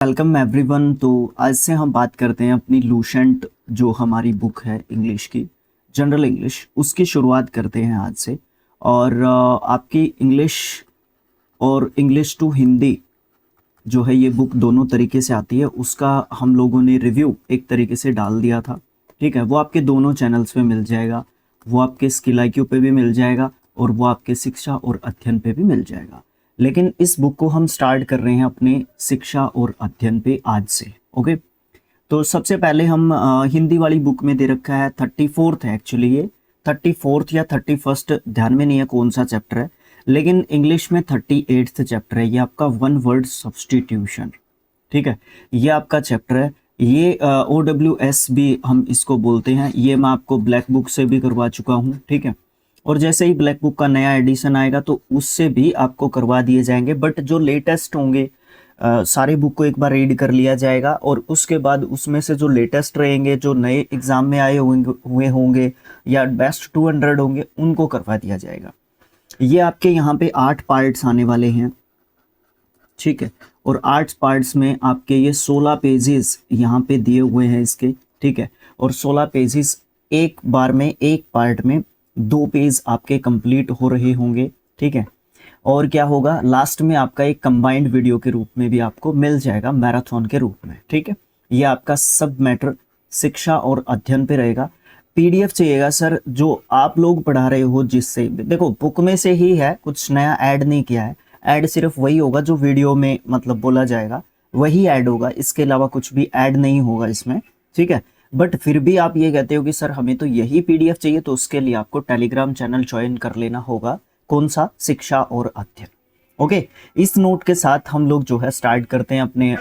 Welcome everyone. तो आज से हम बात करते हैं अपनी लूसेंट जो हमारी बुक है इंग्लिश की, जनरल इंग्लिश, उसकी शुरुआत करते हैं आज से। और आपकी इंग्लिश और इंग्लिश टू हिंदी जो है ये बुक दोनों तरीके से आती है, उसका हम लोगों ने रिव्यू एक तरीके से डाल दिया था। ठीक है, वो आपके दोनों चैनल्स पे मिल जाएगा, वो आपके स्किल IQ पे भी मिल जाएगा और वो आपके शिक्षा और अध्ययन पे भी मिल जाएगा। लेकिन इस बुक को हम स्टार्ट कर रहे हैं अपने शिक्षा और अध्ययन पे आज से। ओके, तो सबसे पहले हम हिंदी वाली बुक में दे रखा है 34th है एक्चुअली, ये 34th या 31st ध्यान में नहीं है कौन सा चैप्टर है, लेकिन इंग्लिश में 38th चैप्टर है। ये आपका वन वर्ड सब्स्टिट्यूशन। ठीक है, ये आपका चैप्टर है। ये OWS भी हम इसको बोलते हैं। ये मैं आपको ब्लैक बुक से भी करवा चुका हूँ। ठीक है, और जैसे ही ब्लैक बुक का नया एडिशन आएगा तो उससे भी आपको करवा दिए जाएंगे। बट जो लेटेस्ट होंगे सारे बुक को एक बार रीड कर लिया जाएगा और उसके बाद उसमें से जो लेटेस्ट रहेंगे, जो नए एग्जाम में आए हुए होंगे या बेस्ट 200 होंगे, उनको करवा दिया जाएगा। ये आपके यहाँ पे 8 पार्ट्स आने वाले हैं। ठीक है, और 8 पार्ट्स में आपके ये 16 पेजेस यहाँ पे दिए हुए हैं इसके। ठीक है, और 16 पेजेस एक बार में, एक पार्ट में 2 पेज आपके कंप्लीट हो रहे होंगे। ठीक है, और क्या होगा, लास्ट में आपका एक कंबाइंड वीडियो के रूप में भी आपको मिल जाएगा, मैराथन के रूप में। ठीक है, ये आपका सब मैटर शिक्षा और अध्ययन पे रहेगा। PDF चाहिएगा सर, जो आप लोग पढ़ा रहे हो, जिससे देखो बुक में से ही है, कुछ नया ऐड नहीं किया है। ऐड सिर्फ वही होगा जो वीडियो में मतलब बोला जाएगा, वही ऐड होगा, इसके अलावा कुछ भी ऐड नहीं होगा इसमें। ठीक है, बट फिर भी आप ये कहते हो कि सर हमें तो यही PDF चाहिए, तो उसके लिए आपको टेलीग्राम चैनल ज्वाइन कर लेना होगा। कौन सा? शिक्षा और अध्ययन। ओके, इस नोट के साथ हम लोग जो है स्टार्ट करते हैं अपने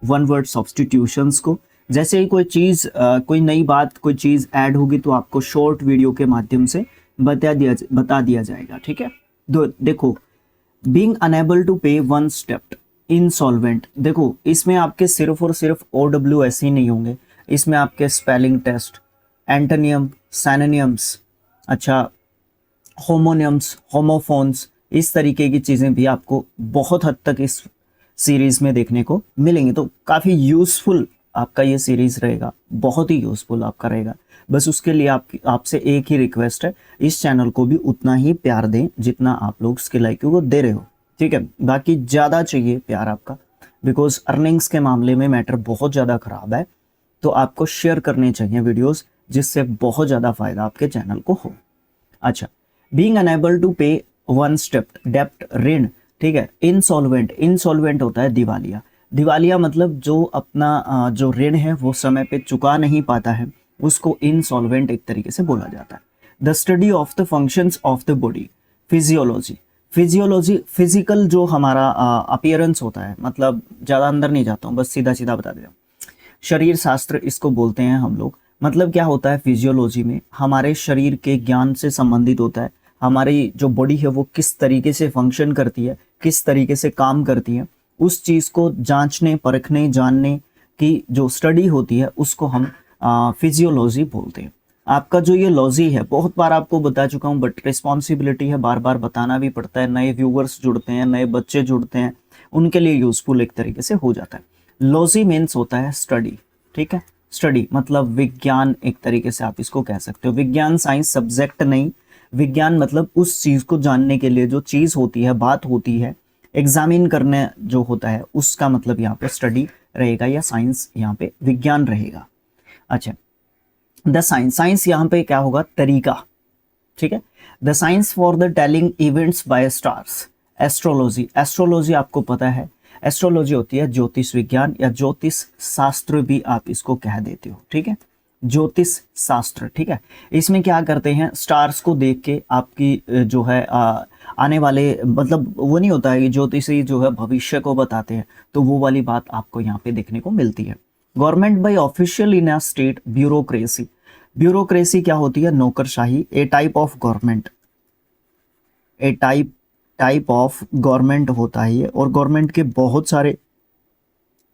वन वर्ड सब्स्टिट्यूशंस को। जैसे ही कोई चीज़, कोई नई बात, कोई चीज़ ऐड होगी तो आपको शॉर्ट वीडियो के माध्यम से बता दिया जाएगा। ठीक है, देखो, बीइंग अनेबल टू पे वन स्टेप इंसॉल्वेंट। देखो, इसमें आपके सिर्फ और सिर्फ OWS ही नहीं होंगे, इसमें आपके स्पेलिंग टेस्ट, एंटोनियम, सैनोनियम्स, अच्छा होमोनियम्स, होमोफोन्स, इस तरीके की चीज़ें भी आपको बहुत हद तक इस सीरीज़ में देखने को मिलेंगी। तो काफ़ी यूज़फुल आपका ये सीरीज़ रहेगा, बहुत ही यूज़फुल आपका रहेगा। बस उसके लिए आपसे एक ही रिक्वेस्ट है, इस चैनल को भी उतना ही प्यार दें जितना आप लोग स्किल IQ को दे रहे हो। ठीक है, बाकी ज़्यादा चाहिए प्यार आपका, बिकॉज अर्निंग्स के मामले में मैटर बहुत ज़्यादा ख़राब है। तो आपको शेयर करने चाहिए वीडियोज़, जिससे बहुत ज़्यादा फ़ायदा आपके चैनल को हो। अच्छा, बीइंग अनेबल टू पे वन स्टेप डेप्ट, ऋण। ठीक है, इंसॉल्वेंट, इंसॉल्वेंट होता है दिवालिया। दिवालिया मतलब जो अपना जो ऋण है वो समय पे चुका नहीं पाता है, उसको इंसॉल्वेंट एक तरीके से बोला जाता है। The study of the functions of the body, physiology. Physiology physical जो हमारा अपीयरेंस होता है, मतलब ज़्यादा अंदर नहीं जाता हूँ, बस सीधा सीधा बता देता हूँ। शरीर शास्त्र इसको बोलते हैं हम लोग। मतलब क्या होता है फिजियोलॉजी में, हमारे शरीर के ज्ञान से संबंधित होता है। हमारी जो बॉडी है वो किस तरीके से फंक्शन करती है, किस तरीके से काम करती है, उस चीज़ को जांचने, परखने, जानने की जो स्टडी होती है उसको हम फिजियोलॉजी बोलते हैं। आपका जो ये लॉजी है, बहुत बार आपको बता चुका हूँ, बट रिस्पॉन्सिबिलिटी है, बार बार बताना भी पड़ता है। नए व्यूवर्स जुड़ते हैं, नए बच्चे जुड़ते हैं, उनके लिए यूजफुल एक तरीके से हो जाता है। लॉजी मीन्स होता है स्टडी। ठीक है, स्टडी मतलब विज्ञान, एक तरीके से आप इसको कह सकते हो। विज्ञान साइंस सब्जेक्ट नहीं, विज्ञान मतलब उस चीज़ को जानने के लिए जो चीज़ होती है, बात होती है, एग्जामिन करने जो होता है, उसका मतलब यहाँ पे स्टडी रहेगा या साइंस यहाँ पे विज्ञान रहेगा। अच्छा, द साइंस, साइंस यहाँ पे क्या होगा, तरीका। ठीक है, the science for the telling events by stars. Astrology, astrology आपको पता है, एस्ट्रोलॉजी होती है ज्योतिष विज्ञान या ज्योतिष शास्त्र भी आप इसको कह देते हो। ठीक है, ज्योतिष शास्त्र। ठीक है, इसमें क्या करते हैं, स्टार्स को देख के आपकी जो है आने वाले, मतलब वो नहीं होता है कि ज्योतिषी जो है भविष्य को बताते हैं, तो वो वाली बात आपको यहाँ पे देखने को मिलती है। Government by official in a state, bureaucracy. Bureaucracy क्या होती है, नौकरशाही। A type of government, a type of government होता है ये, और गवर्नमेंट के बहुत सारे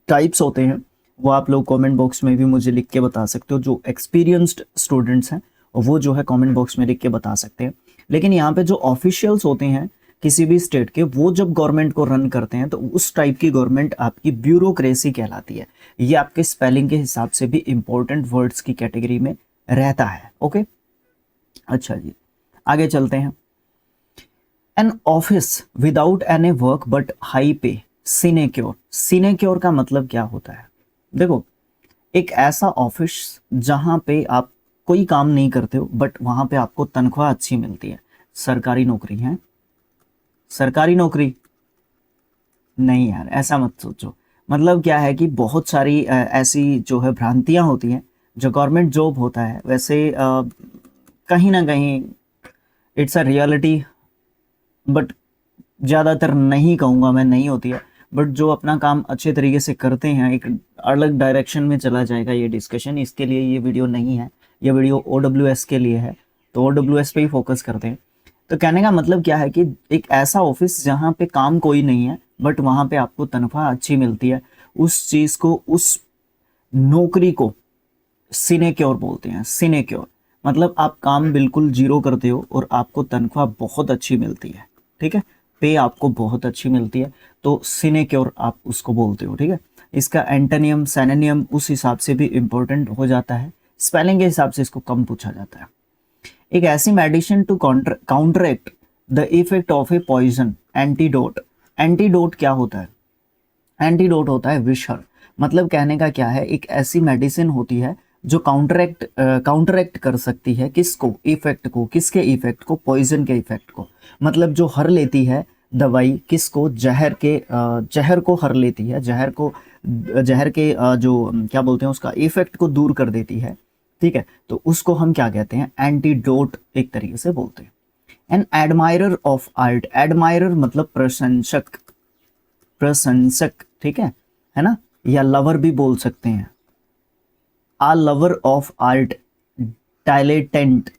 टाइप्स होते हैं, वो आप लोग कमेंट बॉक्स में भी मुझे लिख के बता सकते हो। जो एक्सपीरियंस्ड स्टूडेंट्स हैं वो जो है कमेंट बॉक्स में लिख के बता सकते हैं। लेकिन यहाँ पे जो ऑफिशियल्स होते हैं, किसी भी स्टेट के, वो जब गवर्नमेंट को रन करते हैं तो उस टाइप की गवर्नमेंट आपकी ब्यूरोक्रेसी कहलाती है। ये आपके स्पेलिंग के हिसाब से भी इंपॉर्टेंट वर्ड्स की कैटेगरी में रहता है। ओके, अच्छा जी, आगे चलते हैं। An office without any work but high पे, सिनेक्योर। सिनेक्योर का मतलब क्या होता है? देखो, एक ऐसा ऑफिस जहां पे आप कोई काम नहीं करते हो बट वहां पे आपको तनख्वाह अच्छी मिलती है। सरकारी नौकरी है? सरकारी नौकरी नहीं यार, ऐसा मत सोचो। मतलब क्या है कि बहुत सारी ऐसी जो है भ्रांतियां होती हैं। जो गवर्नमेंट जॉब होता है वैसे कहीं ना कहीं इट्स अ रियलिटी, बट ज़्यादातर नहीं कहूँगा मैं, नहीं होती है। बट जो अपना काम अच्छे तरीके से करते हैं, एक अलग डायरेक्शन में चला जाएगा ये डिस्कशन, इसके लिए ये वीडियो नहीं है। ये वीडियो OWS के लिए है, तो OWS पे ही फोकस करते हैं। तो कहने का मतलब क्या है कि एक ऐसा ऑफिस जहाँ पे काम कोई नहीं है बट वहाँ पे आपको तनख्वाह अच्छी मिलती है, उस चीज़ को, उस नौकरी को सिनेक्योर बोलते हैं। सिनेक्योर मतलब आप काम बिल्कुल जीरो करते हो और आपको तनख्वाह बहुत अच्छी मिलती है, ठीक है, पे आपको बहुत अच्छी मिलती है, तो सिनेक्योर आप उसको बोलते हो, ठीक है। इसका एंटोनियम, सिनोनियम उस हिसाब से भी इम्पोर्टेंट हो जाता है, स्पेलिंग के हिसाब से इसको कम पूछा जाता है। एक ऐसी medicine to counteract the effect of a poison, antidote. Antidote क्या होता है? एंटीडोट होता है विषहर। मतलब कहने का क्या है, एक ऐसी मेडिसिन होती है जो काउंटरएक्ट कर सकती है किसको? इफेक्ट को। किसके इफेक्ट को? पॉइजन के इफेक्ट को। मतलब जो हर लेती है दवाई किसको? जहर के, जहर को हर लेती है, जहर के जो क्या बोलते हैं उसका इफेक्ट को दूर कर देती है, ठीक है। तो उसको हम क्या कहते हैं? एंटीडोट एक तरीके से बोलते हैं। An admirer of art. Admirer मतलब प्रशंसक, प्रशंसक, ठीक है ना, या लवर भी बोल सकते हैं। A lover of art, dilettante.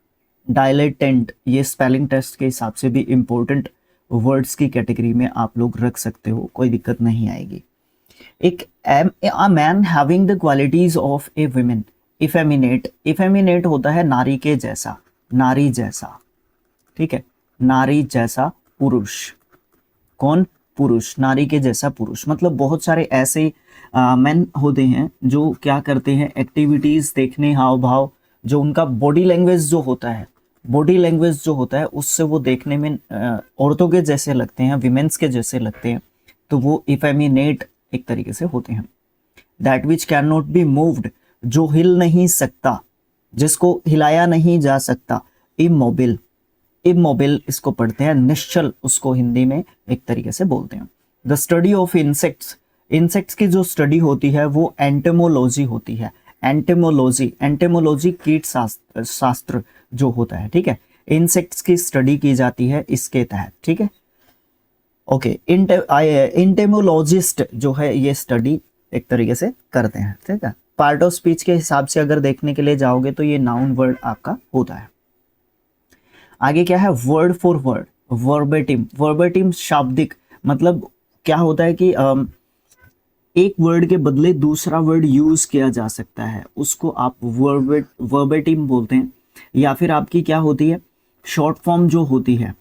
Dilettante ये स्पेलिंग टेस्ट के हिसाब से भी इंपॉर्टेंट वर्ड्स की कैटेगरी में आप लोग रख सकते हो, कोई दिक्कत नहीं आएगी। एक a man having the qualities of a woman, effeminate। effeminate होता है नारी के जैसा, नारी जैसा, ठीक है, नारी जैसा पुरुष। कौन? पुरुष, नारी के जैसा पुरुष। मतलब बहुत सारे ऐसे मेन होते हैं जो क्या करते हैं, एक्टिविटीज देखने, हाव भाव, जो उनका बॉडी लैंग्वेज जो होता है, बॉडी लैंग्वेज जो होता है उससे वो देखने में औरतों के जैसे लगते हैं, विमेंस के जैसे लगते हैं, तो वो इफेमिनेट एक तरीके से होते हैं। That which can not be moved, जो हिल नहीं सकता, जिसको हिलाया नहीं जा सकता। इमोबिल, इमोबिल इसको पढ़ते हैं। निश्चल उसको हिंदी में एक तरीके से बोलते हैं। The study of insects, insects की जो स्टडी होती है वो एंटेमोलॉजी होती है। एंटेमोलॉजी, एंटेमोलॉजी कीट शास्त्र जो होता है, ठीक है। इंसेक्ट्स की स्टडी की जाती है इसके तहत, ठीक है। ओके, इंटेमोलॉजिस्ट जो है ये स्टडी एक तरीके से करते हैं, ठीक है। पार्ट ऑफ स्पीच के हिसाब से अगर देखने के लिए जाओगे तो ये नाउन वर्ड आपका होता है। आगे क्या है? Word for word, verbatim. Verbatim शाब्दिक, मतलब क्या होता है कि एक वर्ड के बदले दूसरा वर्ड यूज किया जा सकता है, उसको आप वर्बेटिम बोलते हैं। या फिर आपकी क्या होती है, शॉर्ट फॉर्म जो होती है,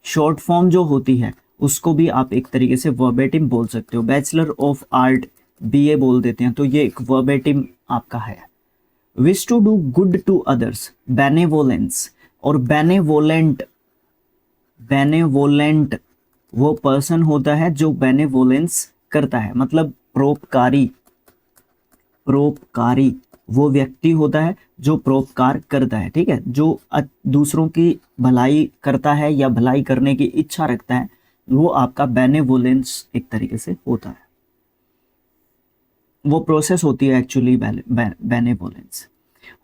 शॉर्ट फॉर्म जो होती है उसको भी आप एक तरीके से वर्बेटिम बोल सकते हो। बैचलर ऑफ आर्ट BA बोल देते हैं, तो ये एक वर्बेटिम आपका है। Wish to do good to others, benevolence. और बेनेवोलेंट, बेनेवोलेंट वो पर्सन होता है जो बेनेवोलेंस करता है, मतलब परोपकारी, परोपकारी वो व्यक्ति होता है जो परोपकार करता है, ठीक है, जो दूसरों की भलाई करता है या भलाई करने की इच्छा रखता है, वो आपका बेनेवोलेंस एक तरीके से होता है। वो प्रोसेस होती है actually benevolence.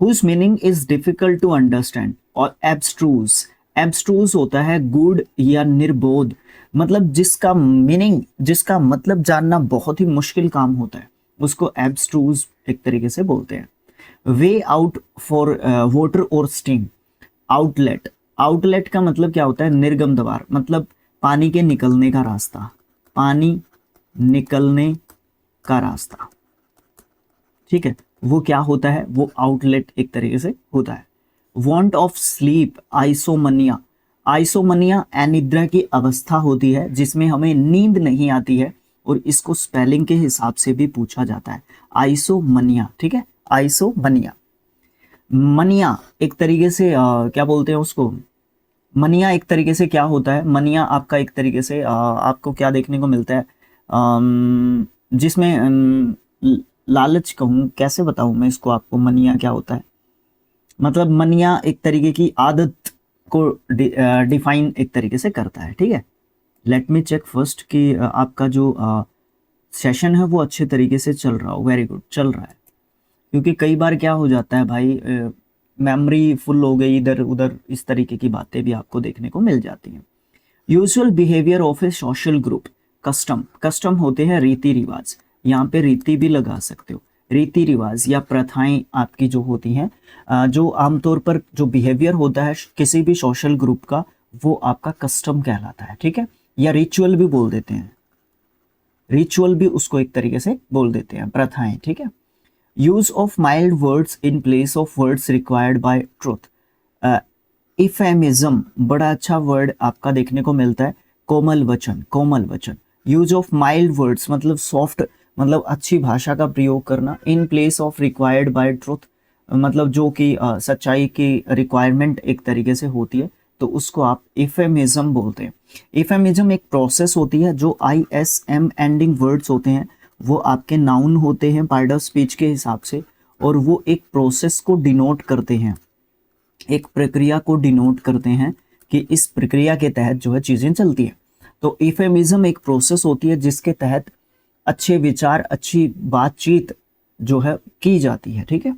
Whose meaning is difficult to understand. और एब्स्ट्रूज, एब्स्ट्रूज होता है गूढ़ या निर्बोध, मतलब जिसका मीनिंग, जिसका मतलब जानना बहुत ही मुश्किल काम होता है, उसको एब्स्ट्रूज एक तरीके से बोलते हैं। वे आउट फॉर वाटर और स्टीम। आउटलेट, आउटलेट का मतलब क्या होता है? निर्गम द्वार, मतलब पानी के निकलने का रास्ता, पानी निकलने का रास्ता, ठीक है, वो क्या होता है? वो आउटलेट एक तरीके से होता है। Want of sleep, insomnia. Insomnia अनिद्रा की अवस्था होती है जिसमें हमें नींद नहीं आती है, और इसको स्पेलिंग के हिसाब से भी पूछा जाता है, आइसोमनिया। ठीक है, आइसोमनिया। मनिया एक तरीके से क्या बोलते हैं उसको, मनिया एक तरीके से क्या होता है, मनिया आपका एक तरीके से आपको क्या देखने को मिलता है, जिसमें लालच कहूँ, कैसे बताऊँ मैं इसको आपको, मनिया क्या होता है, मतलब मनिया एक तरीके की आदत को डिफाइन एक तरीके से करता है। ठीक है, लेट मी चेक फर्स्ट कि आपका जो सेशन है वो अच्छे तरीके से चल रहा हो। वेरी गुड, चल रहा है। क्योंकि कई बार क्या हो जाता है भाई, मेमोरी फुल हो गई, इधर उधर इस तरीके की बातें भी आपको देखने को मिल जाती हैं। Usual behaviour of A social group, custom, custom होते हैं रीति रिवाज, यहाँ पे रीति भी लगा सकते हो, रीति रिवाज या प्रथाएं आपकी जो होती हैं, जो आमतौर पर जो बिहेवियर होता है किसी भी सोशल ग्रुप का, वो आपका कस्टम कहलाता है। ठीक है, या रिचुअल भी बोल देते हैं, रिचुअल भी उसको एक तरीके से बोल देते हैं, प्रथाएं। ठीक है, use of mild words in place of words required by truth, euphemism, बड़ा अच्छा वर्ड आपका देखने को मिलता है, कोमल वचन, कोमल वचन। यूज ऑफ माइल्ड वर्ड्स मतलब सॉफ्ट, मतलब अच्छी भाषा का प्रयोग करना, इन place of required by truth, मतलब जो कि सच्चाई की रिक्वायरमेंट एक तरीके से होती है, तो उसको आप इफेमिज्म बोलते हैं। इफेमिज्म एक प्रोसेस होती है, जो ISM एंडिंग वर्ड्स होते हैं वो आपके नाउन होते हैं पार्ट ऑफ स्पीच के हिसाब से, और वो एक प्रोसेस को डिनोट करते हैं, एक प्रक्रिया को डिनोट करते हैं कि इस प्रक्रिया के तहत जो है चीज़ें चलती हैं। तो इफेमिज्म एक प्रोसेस होती है जिसके तहत अच्छे विचार, अच्छी बातचीत जो है की जाती है। ठीक है,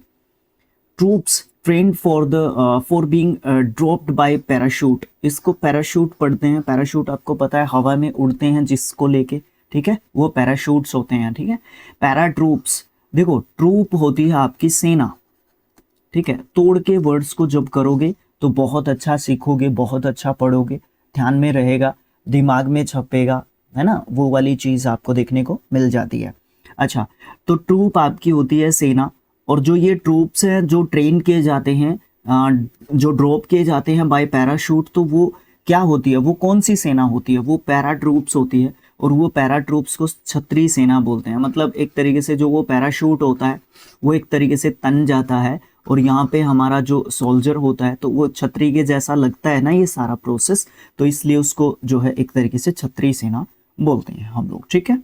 troops trained for being dropped by parachute, इसको पैराशूट पढ़ते हैं, पैराशूट आपको पता है हवा में उड़ते हैं जिसको लेके, ठीक है, वो पैराशूट्स होते हैं। ठीक है, पैरा ट्रूप्स, देखो ट्रूप होती है आपकी सेना। ठीक है, तोड़ के वर्ड्स को जब करोगे तो बहुत अच्छा सीखोगे, बहुत अच्छा पढ़ोगे, ध्यान में रहेगा, दिमाग में छपेगा, है ना, वो वाली चीज़ आपको देखने को मिल जाती है। अच्छा, तो ट्रूप आपकी होती है सेना, और जो ये ट्रूप्स हैं जो ट्रेन किए जाते हैं, जो ड्रॉप किए जाते हैं बाय पैराशूट, तो वो क्या होती है, वो कौन सी सेना होती है, वो पैरा ट्रूप्स होती है, और वो पैरा ट्रूप्स को छतरी सेना बोलते हैं। मतलब एक तरीके से जो वो पैराशूट होता है वो एक तरीके से तन जाता है, और यहाँ पे हमारा जो सोल्जर होता है तो वो छतरी के जैसा लगता है ना ये सारा प्रोसेस, तो इसलिए उसको जो है एक तरीके से छतरी सेना बोलते हैं हम लोग। ठीक है,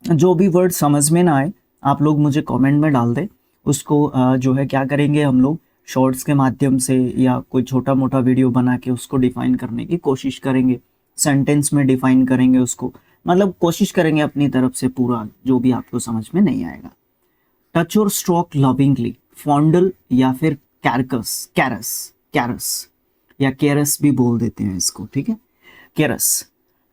जो भी वर्ड समझ में ना आए आप लोग मुझे कमेंट में डाल दें, उसको जो है क्या करेंगे हम लोग शॉर्ट्स के माध्यम से या कोई छोटा मोटा वीडियो बना के उसको डिफाइन करने की कोशिश करेंगे, सेंटेंस में डिफाइन करेंगे उसको, मतलब कोशिश करेंगे अपनी तरफ से पूरा, जो भी आपको समझ में नहीं आएगा। टच और स्ट्रोक लविंगली, फॉन्डल या फिर कैरकस, कैरस, कैरस या केरस भी बोल देते हैं इसको। ठीक है, केरस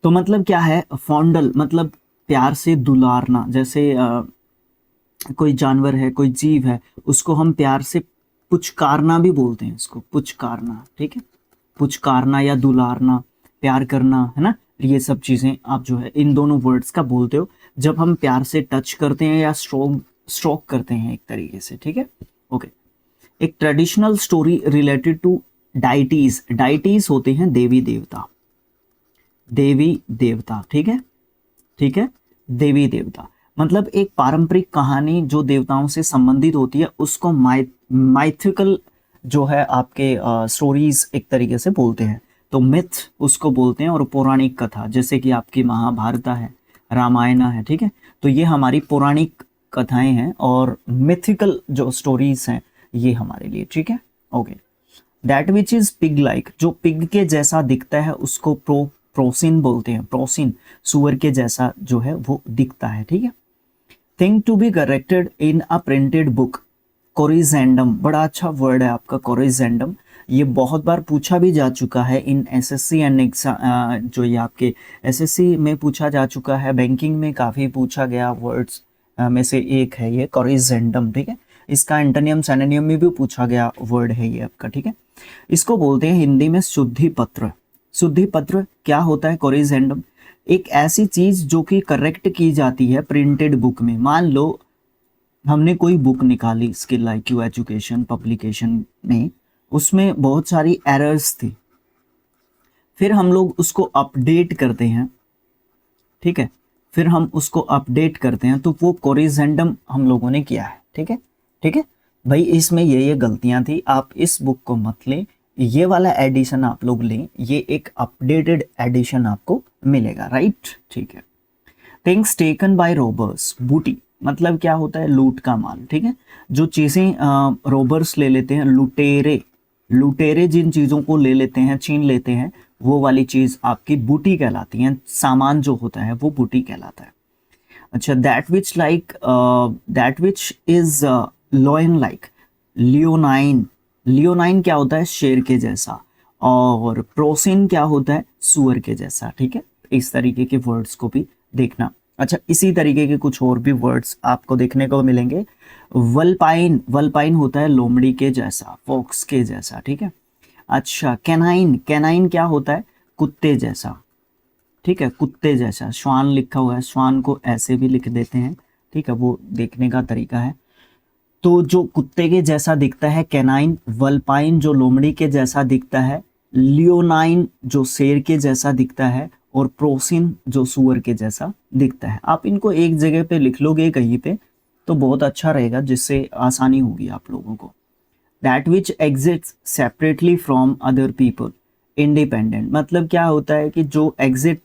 तो मतलब क्या है, फॉन्डल मतलब प्यार से दुलारना, जैसे कोई जानवर है, कोई जीव है, उसको हम प्यार से पुचकारना भी बोलते हैं, इसको पुचकारना। ठीक है, पुचकारना या दुलारना, प्यार करना, है ना, ये सब चीज़ें आप जो है इन दोनों वर्ड्स का बोलते हो जब हम प्यार से टच करते हैं या स्ट्रोक करते हैं एक तरीके से। ठीक है, ओके। एक traditional story related to deities, deities होते हैं देवी देवता, देवी देवता। ठीक है, ठीक है, देवी देवता मतलब एक पारंपरिक कहानी जो देवताओं से संबंधित होती है, उसको माइथिकल जो है आपके स्टोरीज एक तरीके से बोलते हैं, तो मिथ उसको बोलते हैं, और पौराणिक कथा जैसे कि आपकी महाभारत है, रामायण है। ठीक है, तो ये हमारी पौराणिक कथाएं हैं, और मिथिकल जो स्टोरीज हैं ये हमारे लिए। ठीक है, okay. That which is pig like, जो पिग के जैसा दिखता है उसको प्रोसिन बोलते हैं, प्रोसिन सुअर के जैसा जो है वो दिखता है। ठीक है, thing to be corrected in a printed book, corrigendum, बड़ा अच्छा वर्ड है आपका कोरिजेंडम, ये बहुत बार पूछा भी जा चुका है इन एसएससी एंड एग्जाम, जो ये आपके एसएससी में पूछा जा चुका है, बैंकिंग में काफ़ी पूछा गया वर्ड्स में से एक है ये कोरिजेंडम। ठीक है, इसका एंटोनियम सिनोनिम में भी पूछा गया वर्ड है ये आपका। ठीक है, इसको बोलते हैं हिंदी में शुद्धि पत्र। शुद्धि पत्र क्या होता है, कोरिजेंडम एक ऐसी चीज जो कि करेक्ट की जाती है प्रिंटेड बुक में। मान लो हमने कोई बुक निकाली स्किल IQ एजुकेशन पब्लिकेशन में, उसमें बहुत सारी एरर्स थी, फिर हम लोग उसको अपडेट करते हैं, ठीक है, फिर हम उसको अपडेट करते हैं, तो वो कोरिजेंडम हम लोगों ने किया है, ठीक है, ठीक है भाई, इसमें ये गलतियां थी, आप इस बुक को मत लें, ये वाला एडिशन आप लोग लें, ये एक अपडेटेड एडिशन आपको मिलेगा, राइट, ठीक है। थिंग्स टेकन बाय रोबर्स, बूटी मतलब क्या होता है, लूट का माल, ठीक है, जो चीजें रोबर्स ले लेते हैं, लुटेरे, लुटेरे जिन चीजों को ले लेते हैं, छीन लेते हैं, वो वाली चीज आपकी बूटी कहलाती है, सामान जो होता है वो बूटी कहलाता है। अच्छा, that which is lion like, leonine, leonine क्या होता है, शेर के जैसा, और प्रोसिन क्या होता है, सुअर के जैसा, ठीक है, इस तरीके के वर्ड्स को भी देखना। अच्छा, इसी तरीके के कुछ और भी वर्ड्स आपको देखने को मिलेंगे। वल्पाइन, वल्पाइन होता है लोमड़ी के जैसा, फॉक्स के जैसा, ठीक है। अच्छा, कैनाइन, कैनाइन क्या होता है, कुत्ते जैसा, ठीक है, कुत्ते जैसा। श्वान लिखा हुआ है, श्वान को ऐसे भी लिख देते हैं, ठीक है, वो देखने का तरीका है। तो जो कुत्ते के जैसा दिखता है कैनाइन, वल्पाइन जो लोमड़ी के जैसा दिखता है, लियोनाइन जो शेर के जैसा दिखता है, और प्रोसिन जो सुअर के जैसा दिखता है। आप इनको एक जगह पे लिख लोगे कहीं पे तो बहुत अच्छा रहेगा, जिससे आसानी होगी आप लोगों को। That which exits separately from other people, independent मतलब क्या होता है कि जो एग्जिट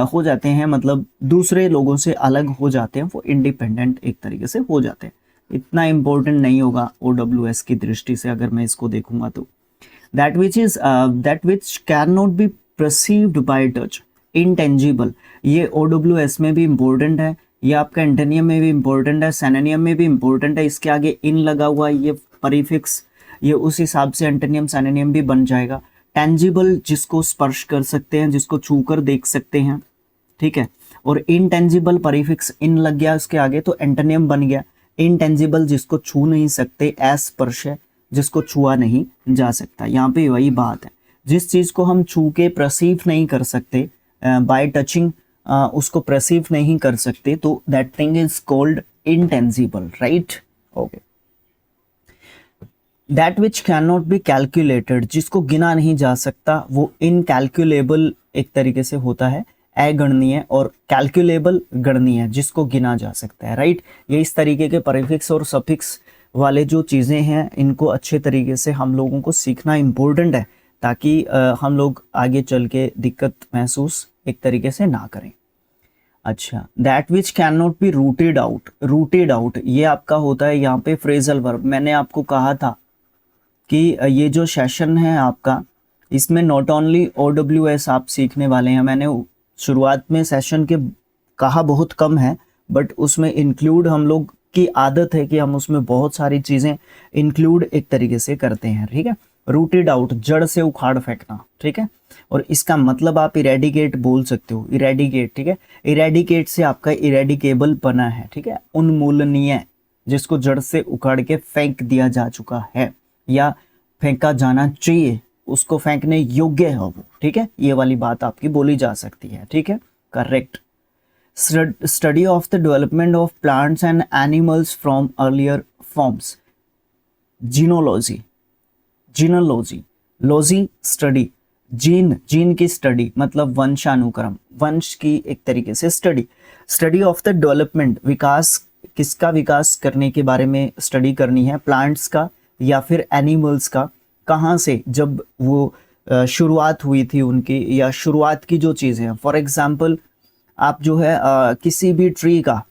हो जाते हैं, मतलब दूसरे लोगों से अलग हो जाते हैं, वो इंडिपेंडेंट एक तरीके से हो जाते हैं। इतना इम्पोर्टेंट नहीं होगा OWS की दृष्टि से अगर मैं इसको देखूंगा तो। That which can not be perceived bye touch, intangible, ये OWS में भी इम्पोर्टेंट है, ये आपका एंटोनियम में भी इम्पोर्टेंट है, सिनोनियम में भी इम्पोर्टेंट है। इसके आगे इन लगा हुआ ये परिफिक्स, ये उस हिसाब से एंटोनियम सिनोनियम भी बन जाएगा। टेंजिबल जिसको स्पर्श कर सकते हैं, जिसको छूकर देख सकते हैं, ठीक है, और इनटेंजिबल परिफिक्स इन लग गया उसके आगे तो एंटोनियम बन गया। इनटेंजिबल जिसको छू नहीं सकते, अस्पर्श है, जिसको छुआ नहीं जा सकता। यहाँ पे वही बात है, जिस चीज को हम छू के परसीव नहीं कर सकते, बाय टचिंग उसको परसीव नहीं कर सकते, तो that thing is called intangible, right, okay. That which can not be calculated, जिसको गिना नहीं जा सकता, वो इनकैलकुलेबल एक तरीके से होता है, अगणनीय, और कैलकुलेबल गणनीय, जिसको गिना जा सकता है, राइट। ये इस तरीके के प्रीफिक्स और सफिक्स वाले जो चीज़ें हैं, इनको अच्छे तरीके से हम लोगों को सीखना इम्पोर्टेंट है, ताकि हम लोग आगे चल के दिक्कत महसूस एक तरीके से ना करें। अच्छा, that which can not B rooted out, rooted out ये आपका होता है यहाँ पे फ्रेजल वर्ब। मैंने आपको कहा था कि ये जो सेशन है आपका, इसमें नॉट ओनली OWS आप सीखने वाले हैं। मैंने शुरुआत में सेशन के कहा बहुत कम है, बट उसमें इंक्लूड हम लोग की आदत है कि हम उसमें बहुत सारी चीज़ें इंक्लूड एक तरीके से करते हैं, ठीक है। रूटेड आउट, जड़ से उखाड़ फेंकना, ठीक है, और इसका मतलब आप इरेडिकेट बोल सकते हो, इरेडिकेट, ठीक है। इरेडिकेट से आपका इरेडिकेबल बना है, ठीक है, उन्मूलनीय, जिसको जड़ से उखाड़ के फेंक दिया जा चुका है या फेंका जाना चाहिए, उसको फेंकने योग्य है वो, ठीक है, ये वाली बात आपकी बोली जा सकती है, ठीक है, correct. Study of the development of plants and animals from earlier forms, genealogy, genealogy, logy study, gene, gene की स्टडी मतलब वंशानुक्रम, वंश की एक तरीके से study. Study of the development, विकास, किसका विकास करने के बारे में स्टडी करनी है, प्लांट्स का या फिर एनिमल्स का, कहाँ से, जब वो शुरुआत हुई थी उनकी, या शुरुआत की जो चीज़ें हैं। फॉर एग्जांपल आप जो है किसी भी ट्री का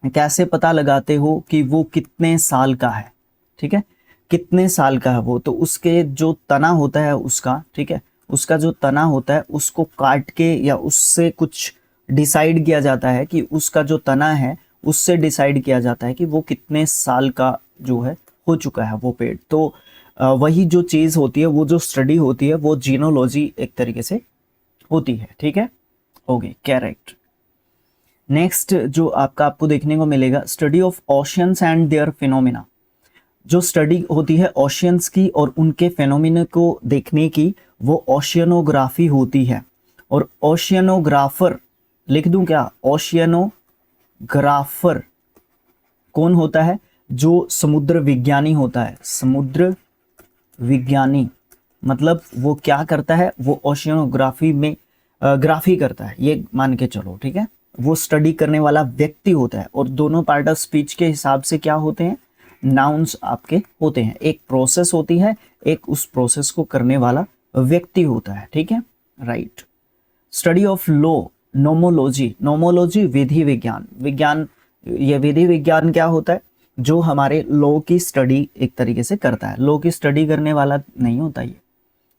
कैसे पता लगाते हो कि वो कितने साल का है, ठीक है, कितने साल का है वो, तो उसके जो तना होता है उसका, ठीक है, उसका जो तना होता है उसको काट के या उससे कुछ डिसाइड किया जाता है कि उसका जो तना है उससे डिसाइड किया जाता है कि वो कितने साल का जो है हो चुका है वो पेड़। तो वही जो चीज़ होती है, वो जो स्टडी होती है, वो जीनोलॉजी एक तरीके से होती है, ठीक है, ओके, करेक्ट। नेक्स्ट जो आपको देखने को मिलेगा, study of oceans and their phenomena, जो स्टडी होती है ओशियंस की और उनके फेनोमिना को देखने की, वो ओशियनोग्राफी होती है। और ओशियनोग्राफर लिख दूं क्या, ओशियनोग्राफर कौन होता है, जो समुद्र विज्ञानी होता है, समुद्र विज्ञानी, मतलब वो क्या करता है, वो ओशियनोग्राफी में ग्राफी करता है, ये मान के चलो, ठीक है। वो स्टडी करने वाला व्यक्ति होता है, और दोनों पार्ट ऑफ स्पीच के हिसाब से क्या होते हैं, नाउन्स आपके होते हैं। एक प्रोसेस होती है, एक उस प्रोसेस को करने वाला व्यक्ति होता है, ठीक है, राइट। स्टडी ऑफ लॉ, नोमोलॉजी, नोमोलॉजी विधि विज्ञान, विज्ञान, ये विधि विज्ञान क्या होता है, जो हमारे लॉ की स्टडी एक तरीके से करता है। लॉ की स्टडी करने वाला नहीं होता ये,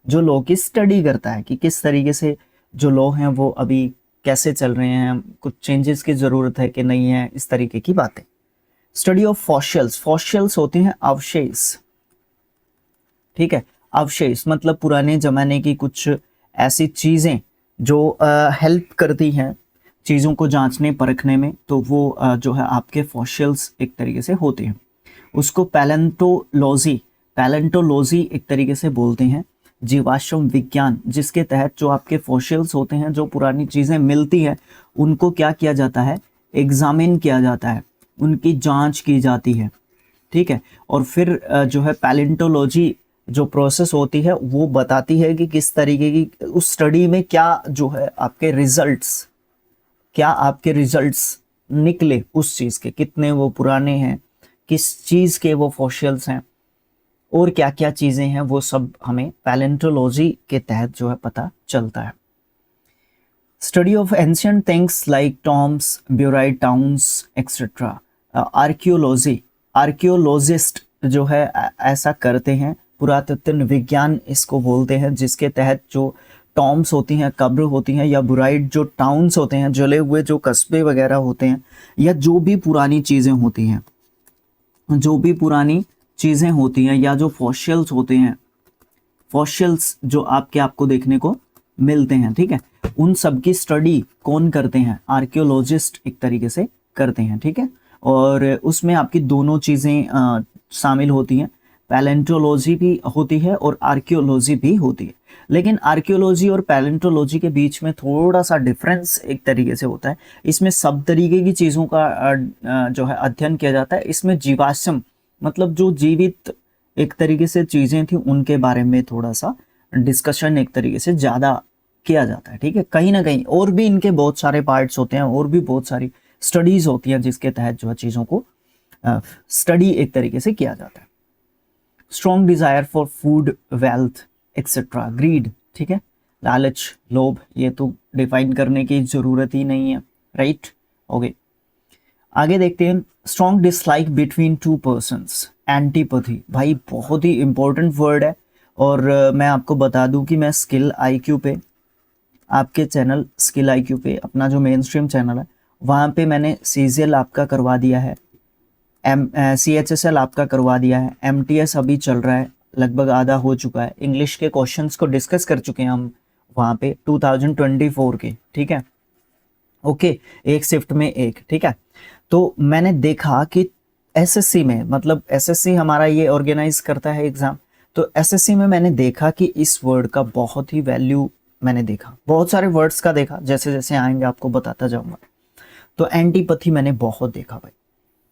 जो लॉ की स्टडी करता है कि किस तरीके से जो लॉ हैं वो अभी कैसे चल रहे हैं, कुछ चेंजेस की ज़रूरत है कि नहीं है, इस तरीके की बातें। स्टडी ऑफ फॉसिल्स, फॉसिल्स होते हैं अवशेष, ठीक है। अवशेष मतलब पुराने ज़माने की कुछ ऐसी चीज़ें जो हेल्प करती हैं चीज़ों को जांचने परखने में, तो वो जो है आपके फॉसिल्स एक तरीके से होते हैं। उसको पैलेंटोलॉजी, पैलेंटोलॉजी एक तरीके से बोलते हैं, जीवाश्म विज्ञान, जिसके तहत जो आपके फॉसिल्स होते हैं, जो पुरानी चीज़ें मिलती हैं, उनको क्या किया जाता है, एग्जामिन किया जाता है, उनकी जांच की जाती है, ठीक है। और फिर जो है पैलेंटोलॉजी जो प्रोसेस होती है वो बताती है कि किस तरीके की उस स्टडी में क्या जो है आपके रिजल्ट्स, क्या आपके रिजल्ट्स निकले उस चीज़ के, कितने वो पुराने हैं, किस चीज़ के वो फॉसिल्स हैं, और क्या क्या चीज़ें हैं, वो सब हमें पैलेंटोलॉजी के तहत जो है पता चलता है। Study of ancient things like tombs, buried towns etcetera. Archaeology, archaeologist जो है ऐसा करते हैं, पुरातत्व विज्ञान इसको बोलते हैं, जिसके तहत जो टॉम्ब्स होती हैं, कब्र होती हैं, या बुराइड जो टाउन्स होते हैं, जले हुए जो कस्बे वगैरह होते हैं, या जो भी पुरानी चीज़ें होती हैं, जो भी पुरानी चीज़ें होती हैं, या जो फॉसिल्स होते हैं, फॉसिल्स जो आपको देखने को मिलते हैं, ठीक है, उन सब की स्टडी कौन करते हैं, आर्कियोलॉजिस्ट एक तरीके से करते हैं, ठीक है। और उसमें आपकी दोनों चीज़ें शामिल होती हैं, पैलेंटोलॉजी भी होती है और आर्कियोलॉजी भी होती है। लेकिन आर्कियोलॉजी और पैलेंटोलॉजी के बीच में थोड़ा सा डिफरेंस एक तरीके से होता है। इसमें सब तरीके की चीज़ों का जो है अध्ययन किया जाता है। इसमें जीवाश्म मतलब जो जीवित एक तरीके से चीज़ें थी, उनके बारे में थोड़ा सा डिस्कशन एक तरीके से ज़्यादा किया जाता है, ठीक है। कहीं ना कहीं और भी इनके बहुत सारे पार्ट्स होते हैं, और भी बहुत सारी स्टडीज़ होती हैं, जिसके तहत जो है चीज़ों को स्टडी एक तरीके से किया जाता है। Strong desire for food, wealth etcetera, greed, ठीक है, लालच, लोभ, ये तो डिफाइन करने की ज़रूरत ही नहीं है, राइट, ओके। आगे देखते हैं, strong dislike between two persons, antipathy, भाई बहुत ही इंपॉर्टेंट वर्ड है। और मैं आपको बता दूं कि मैं स्किल आईक्यू पे, आपके चैनल स्किल आईक्यू पे, अपना जो मेन स्ट्रीम चैनल है, वहाँ पे मैंने सीजीएल आपका करवा दिया है, CHSL आपका करवा दिया है, MTS अभी चल रहा है, लगभग आधा हो चुका है। इंग्लिश के क्वेश्चंस को डिस्कस कर चुके हैं हम वहाँ पे 2024 के, ठीक है, ओके, एक शिफ्ट में एक, ठीक है। तो मैंने देखा कि SSC में, मतलब SSC हमारा ये ऑर्गेनाइज करता है एग्ज़ाम, तो SSC में मैंने देखा कि इस वर्ड का बहुत ही वैल्यू मैंने देखा, बहुत सारे वर्ड्स का देखा, जैसे जैसे आएंगे आपको बताता जाऊंगा। तो एंटीपैथी मैंने बहुत देखा भाई,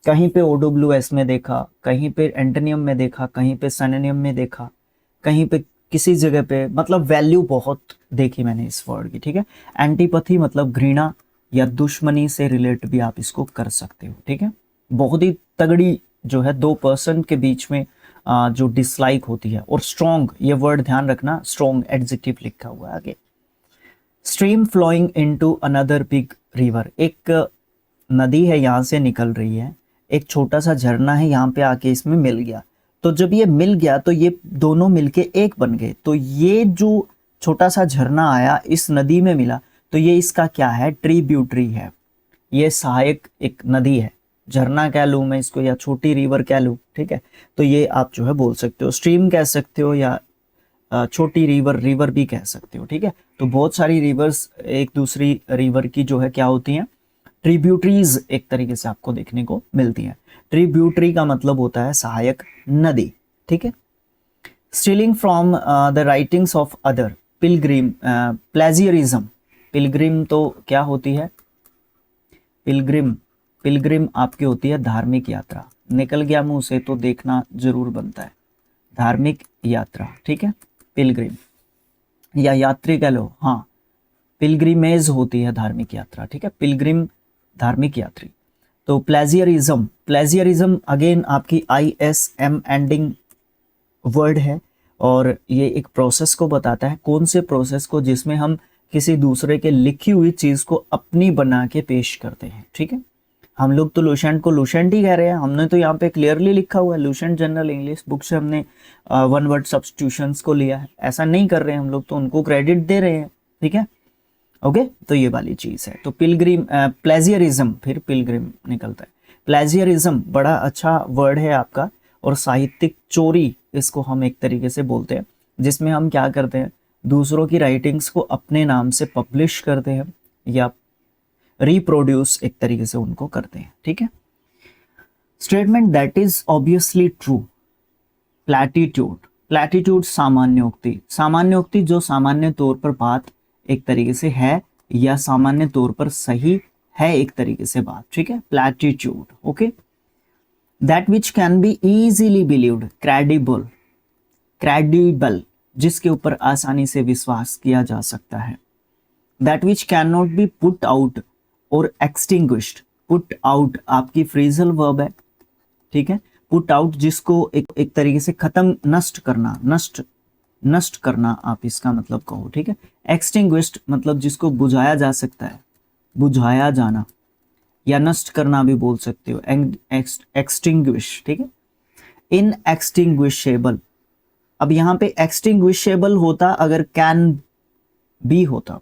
कहीं पे OWS में देखा, कहीं पे एंटोनियम में देखा, कहीं पे सिनोनिम में देखा, कहीं पे किसी जगह पे, मतलब वैल्यू बहुत देखी मैंने इस वर्ड की, ठीक है। एंटीपैथी मतलब घृणा या दुश्मनी से रिलेट भी आप इसको कर सकते हो, ठीक है। बहुत ही तगड़ी जो है दो पर्सन के बीच में जो डिसलाइक होती है। और स्ट्रॉन्ग, ये वर्ड ध्यान रखना, स्ट्रॉन्ग एडजेक्टिव लिखा हुआ है आगे। Stream flowing into another big river, एक नदी है यहाँ से निकल रही है, एक छोटा सा झरना है यहाँ पे आके इसमें मिल गया, तो जब ये मिल गया तो ये दोनों मिलके एक बन गए। तो ये जो छोटा सा झरना आया इस नदी में मिला, तो ये इसका क्या है, ट्रिब्यूटरी है, ये सहायक एक नदी है, झरना कह लूँ मैं इसको या छोटी रिवर कह लूँ, ठीक है। तो ये आप जो है बोल सकते हो, स्ट्रीम कह सकते हो या छोटी रिवर भी कह सकते हो, ठीक है। तो बहुत सारी रिवर्स एक दूसरी रिवर की जो है क्या होती हैं, ट्रिब्यूटरीज एक तरीके से आपको देखने को मिलती हैं। ट्रिब्यूटरी का मतलब होता है सहायक नदी, ठीक है। Stealing from the writings of other, Pilgrim, plagiarism, Pilgrim तो क्या होती है, पिलग्रिम आपकी होती है धार्मिक यात्रा, निकल गया मुंह से तो देखना जरूर बनता है, धार्मिक यात्रा, ठीक है, पिलग्रिम या यात्री कह लो, हाँ, पिलग्रिमेज होती है धार्मिक यात्रा, ठीक है, पिलग्रिम धार्मिक यात्री। तो प्लेजियरिज्म, प्लेजियरिज्म अगेन आपकी ISM एंडिंग वर्ड है, और ये एक प्रोसेस को बताता है। कौन से प्रोसेस को? जिसमें हम किसी दूसरे के लिखी हुई चीज को अपनी बना के पेश करते हैं, ठीक है। हम लोग तो लूसेंट को लूसेंट ही कह रहे हैं, हमने तो यहाँ पे क्लियरली लिखा हुआ है लूसेंट जनरल इंग्लिश बुक से हमने वन वर्ड सब्स्टिट्यूशंस को लिया है, ऐसा नहीं कर रहे हैं हम लोग, तो उनको क्रेडिट दे रहे हैं, ठीक है, ओके। तो ये वाली चीज है। तो पिलग्रिम, प्लेजियरिज्म, फिर पिलग्रिम निकलता है। प्लेजियरिज्म बड़ा अच्छा वर्ड है आपका, और साहित्यिक चोरी इसको हम एक तरीके से बोलते हैं, जिसमें हम क्या करते हैं, दूसरों की राइटिंग्स को अपने नाम से पब्लिश करते हैं या रिप्रोड्यूस एक तरीके से उनको करते हैं, ठीक है। Statement that is obviously true, platitude, platitude सामान्योक्ति, सामान्योक्ति जो सामान्य तौर पर बात एक तरीके से है या सामान्य तौर पर सही है एक तरीके से बात, ठीक है, platitude, okay. That which can be easily believed, credible, credible जिसके ऊपर आसानी से विश्वास किया जा सकता है। That which can not be put out or extinguished, put out आपकी फ्रेजल वर्ब है, ठीक है, पुट आउट जिसको एक तरीके से खत्म, नष्ट करना, नष्ट करना आप इसका मतलब कहो, ठीक है। एक्सटिंग्विश्ड मतलब जिसको बुझाया जा सकता है, बुझाया जाना, या नष्ट करना भी बोल सकते हो, एक्सटिंग्विश, ठीक है। इनएक्सटिंग्विशेबल, अब यहाँ पे एक्सटिंग्विशेबल होता अगर कैन बी होता,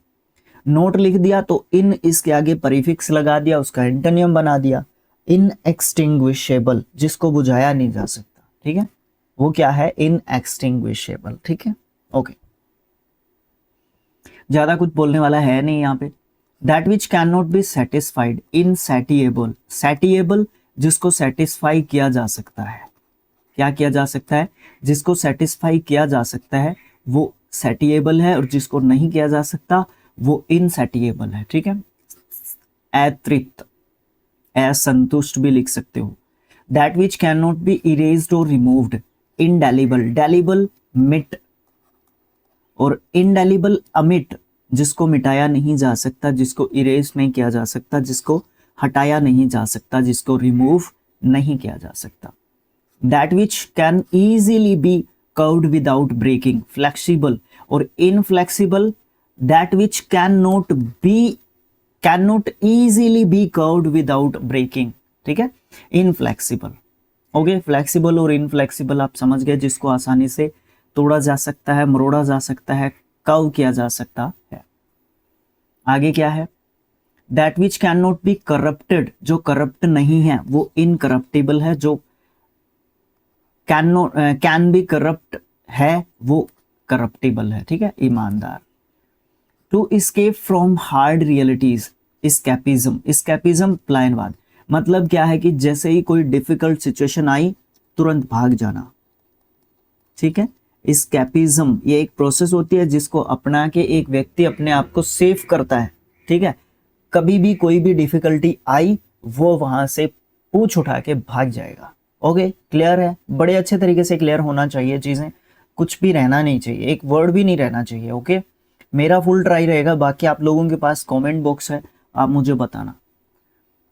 नोट लिख दिया तो इन इसके आगे प्रीफिक्स लगा दिया, उसका एंटोनियम बना दिया। इनएक्सटिंग्विशेबल जिसको बुझाया नहीं जा सकता, ठीक है, वो क्या है, इनएक्सटिंग्विशेबल, ठीक है, ओके। ज्यादा कुछ बोलने वाला है नहीं यहाँ पे। That which can not be satisfied, insatiable, satiable जिसको सेटिस्फाई किया जा सकता है, क्या किया जा सकता है, जिसको सेटिस्फाई किया जा सकता है वो सैटिएबल है, और जिसको नहीं किया जा सकता वो इनसैटिएबल है, ठीक है। अतृप्त, असंतुष्ट भी लिख सकते हो। That which can not B erased और रिमूव्ड, इंडेलिबल, डेलिबल मिट, और इंडेलिबल अमिट जिसको मिटाया नहीं जा सकता, जिसको इरेज नहीं किया जा सकता, जिसको हटाया नहीं जा सकता, जिसको रिमूव नहीं किया जा सकता। That which can easily be curved without breaking, flexible और inflexible, that which can not easily be curved without breaking, ठीक है, इनफ्लेक्सिबल, ओके। फ्लेक्सिबल और इनफ्लेक्सिबल आप समझ गए, जिसको आसानी से तोड़ा जा सकता है, मरोड़ा जा सकता है, कर्व किया जा सकता है। आगे क्या है, that which can not B corrupted, जो करप्ट नहीं है वो इनकरप्टेबल है, जो कैन बी करप्ट है वो करप्टेबल है, ठीक है, ईमानदार। To escape from hard realities, escapism, escapism पलायनवाद, मतलब क्या है कि जैसे ही कोई डिफिकल्ट सिचुएशन आई तुरंत भाग जाना, ठीक है। एस्केपिज्म ये एक प्रोसेस होती है जिसको अपना के एक व्यक्ति अपने आप को सेफ करता है, ठीक है। कभी भी कोई भी डिफिकल्टी आई वो वहां से पूछ उठा के भाग जाएगा, ओके, क्लियर है, बड़े अच्छे तरीके से क्लियर होना चाहिए चीजें, कुछ भी रहना नहीं चाहिए, एक वर्ड भी नहीं रहना चाहिए, ओके। मेरा फुल ट्राई रहेगा, बाकी आप लोगों के पास कमेंट बॉक्स है, आप मुझे बताना।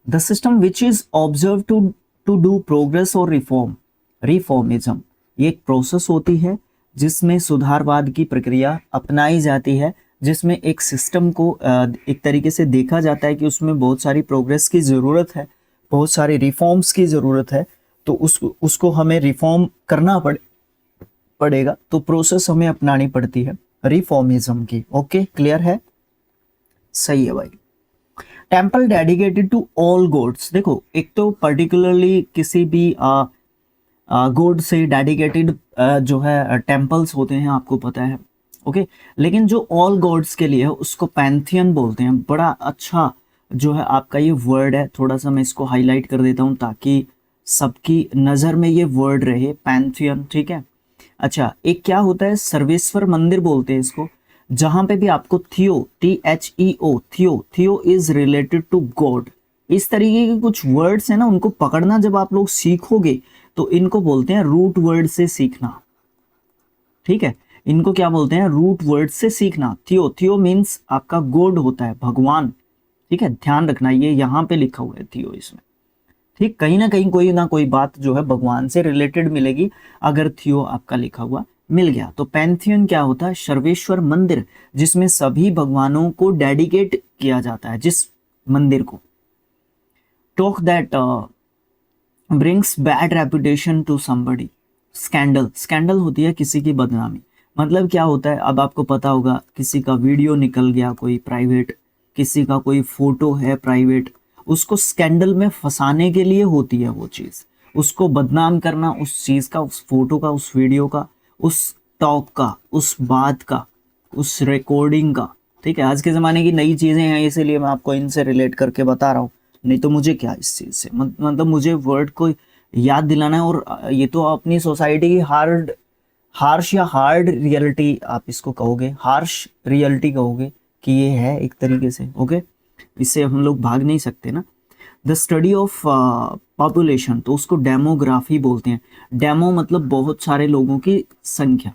The system which is observe to do progress और रिफॉर्म, रिफॉर्मिज्म ये एक प्रोसेस होती है जिसमें सुधारवाद की प्रक्रिया अपनाई जाती है, जिसमें एक सिस्टम को एक तरीके से देखा जाता है कि उसमें बहुत सारी प्रोग्रेस की ज़रूरत है, बहुत सारी रिफॉर्म्स की ज़रूरत है, तो उसको हमें रिफॉर्म करना पड़ेगा, तो प्रोसेस हमें अपनानी पड़ती है रिफॉर्मिज्म की, ओके, क्लियर है, सही है भाई। Temple dedicated to all gods, देखो एक तो पर्टिकुलरली किसी भी गॉड से डेडिकेटेड जो है टेम्पल्स होते हैं, आपको पता है, ओके। लेकिन जो ऑल गॉड्स के लिए है उसको पैंथियन बोलते हैं। बड़ा अच्छा जो है आपका ये वर्ड है, थोड़ा सा मैं इसको हाईलाइट कर देता हूँ ताकि सबकी नज़र में ये वर्ड रहे, पैंथियन, ठीक है। अच्छा, एक क्या होता है, सर्वेश्वर मंदिर बोलते हैं इसको, जहां पे भी आपको थियो, THEO, थियो इज रिलेटेड टू गॉड, इस तरीके के कुछ वर्ड्स हैं ना, उनको पकड़ना जब आप लोग सीखोगे तो इनको बोलते हैं रूट वर्ड से सीखना, ठीक है। इनको क्या बोलते हैं, रूट वर्ड से सीखना। थियो, थियो मीन्स आपका गॉड होता है, भगवान, ठीक है, ध्यान रखना ये यहाँ पे लिखा हुआ है थियो इसमें, ठीक, कहीं ना कोई बात जो है भगवान से रिलेटेड मिलेगी अगर थियो आपका लिखा हुआ मिल गया। तो पैंथियन क्या होता है, सर्वेश्वर मंदिर, जिसमें सभी भगवानों को डेडिकेट किया जाता है, जिस मंदिर को। Talk that brings bad reputation to somebody, scandal, scandal होती है किसी की बदनामी। मतलब क्या होता है, अब आपको पता होगा किसी का वीडियो निकल गया कोई प्राइवेट, किसी का कोई फोटो है प्राइवेट, उसको स्कैंडल में फंसाने के लिए होती है वो चीज़, उसको बदनाम करना उस चीज़ का, उस फोटो का, उस वीडियो का, उस टॉक का, उस बात का, उस रिकॉर्डिंग का, ठीक है। आज के ज़माने की नई चीज़ें हैं इसीलिए मैं आपको इनसे रिलेट करके बता रहा हूँ, नहीं तो मुझे क्या इस चीज़ से, मतलब मुझे वर्ड को याद दिलाना है। और ये तो अपनी सोसाइटी की हार्श या हार्ड रियलिटी आप इसको कहोगे, हार्श रियलिटी कहोगे कि ये है एक तरीके से, ओके, इससे हम लोग भाग नहीं सकते ना। द स्टडी ऑफ पॉपुलेशन, तो उसको डेमोग्राफी बोलते हैं। डेमो मतलब बहुत सारे लोगों की संख्या,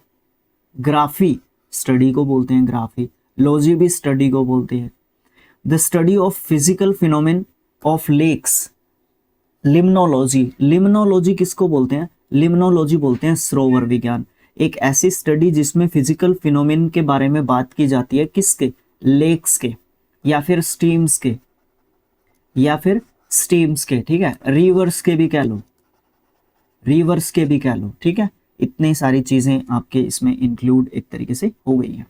ग्राफी स्टडी को बोलते हैं, ग्राफी, लॉजी भी स्टडी को बोलते हैं। The study of physical phenomena of lakes, limnology, limnology किसको बोलते हैं, लिम्नोलॉजी बोलते हैं सरोवर विज्ञान। एक ऐसी स्टडी जिसमें फिजिकल फिनोमेन के बारे में बात की जाती है, किसके, लेक्स के, या फिर स्ट्रीम्स के, या फिर स्ट्रीम्स के, ठीक है, रिवर्स के भी कह लो, रिवर्स के भी कह लो, ठीक है। इतनी सारी चीजें आपके इसमें इंक्लूड एक तरीके से हो गई हैं।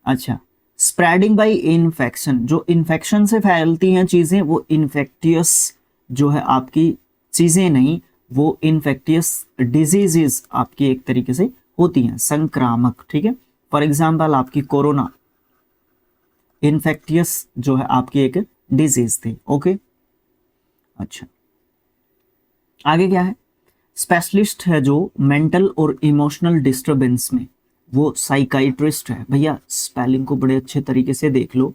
अच्छा, स्प्रेडिंग बाय इन्फेक्शन, जो इन्फेक्शन से फैलती हैं चीजें, वो इन्फेक्टियस जो है आपकी चीजें नहीं, वो इन्फेक्टियस डिजीजेस आपकी एक तरीके से होती हैं, संक्रामक, ठीक है। फॉर एग्जाम्पल आपकी कोरोना इन्फेक्टियस जो है आपकी एक डिजीज थी, ओके। अच्छा, आगे क्या है, स्पेशलिस्ट है जो मेंटल और इमोशनल डिस्टरबेंस में, वो साइकाइट्रिस्ट है। भैया स्पेलिंग को बड़े अच्छे तरीके से देख लो,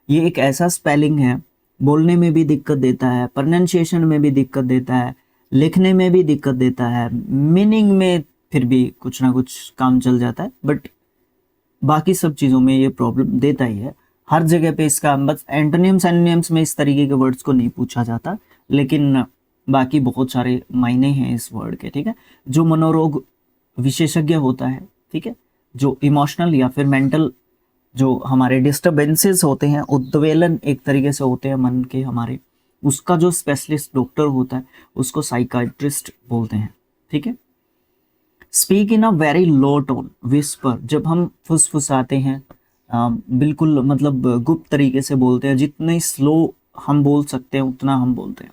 ये एक ऐसा स्पेलिंग है, बोलने में भी दिक्कत देता है, प्रोनाउंसिएशन में भी दिक्कत देता है, लिखने में भी दिक्कत देता है, मीनिंग में फिर भी कुछ ना कुछ काम चल जाता है, बट बाकी सब चीज़ों में ये प्रॉब्लम देता ही है। हर जगह पे इसका, बस एंटोनियम्स एंटोनियम्स में इस तरीके के वर्ड्स को नहीं पूछा जाता, लेकिन बाकी बहुत सारे मायने हैं इस वर्ड के, ठीक है। जो मनोरोग विशेषज्ञ होता है, ठीक है, जो इमोशनल या फिर मेंटल जो हमारे डिस्टर्बेंसेस होते हैं, उद्वेलन एक तरीके से होते हैं मन के हमारे, उसका जो स्पेशलिस्ट डॉक्टर होता है उसको साइकाइट्रिस्ट बोलते हैं, ठीक है। Speak in a very low tone, whisper, जब हम फुसफुसाते हैं, बिल्कुल मतलब गुप्त तरीके से बोलते हैं, जितने स्लो हम बोल सकते हैं उतना हम बोलते हैं।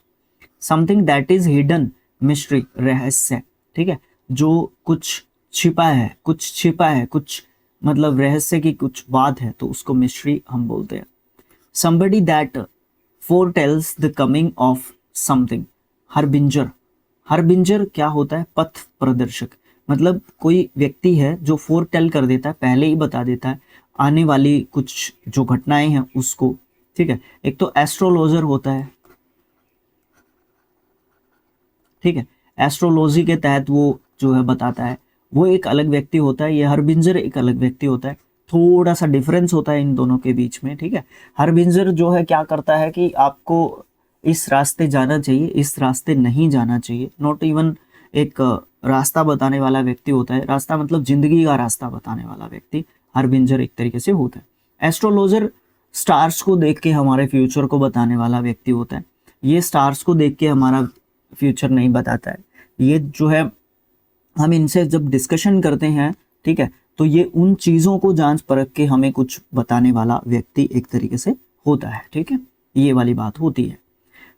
Something that is hidden, mystery, रहस्य, ठीक है, जो कुछ छिपा है, कुछ छिपा है, कुछ मतलब रहस्य की कुछ बात है, तो उसको मिस्ट्री हम बोलते हैं। somebody that foretells the coming of something, हरबिंजर, हरबिंजर क्या होता है, पथ प्रदर्शक, मतलब कोई व्यक्ति है जो फोरटेल कर देता है, पहले ही बता देता है आने वाली कुछ जो घटनाएं हैं उसको, ठीक है। एक तो एस्ट्रोलॉजर होता है, ठीक है, एस्ट्रोलॉजी के तहत वो जो है बताता है, वो एक अलग व्यक्ति होता है, ये हरबिंजर एक अलग व्यक्ति होता है, थोड़ा सा डिफरेंस होता है इन दोनों के बीच में, ठीक है। हरबिंजर जो है क्या करता है कि आपको इस रास्ते जाना चाहिए, इस रास्ते नहीं जाना चाहिए, नॉट इवन एक रास्ता बताने वाला व्यक्ति होता है, रास्ता मतलब जिंदगी का रास्ता बताने वाला व्यक्ति हरबिंजर एक तरीके से होता है। एस्ट्रोलॉजर स्टार्स को देख के हमारे फ्यूचर को बताने वाला व्यक्ति होता है, ये स्टार्स को देख के हमारा फ्यूचर नहीं बताता है, ये जो है हम इनसे जब डिस्कशन करते हैं, ठीक है, तो ये उन चीज़ों को जांच परख के हमें कुछ बताने वाला व्यक्ति एक तरीके से होता है, ठीक है, ये वाली बात होती है।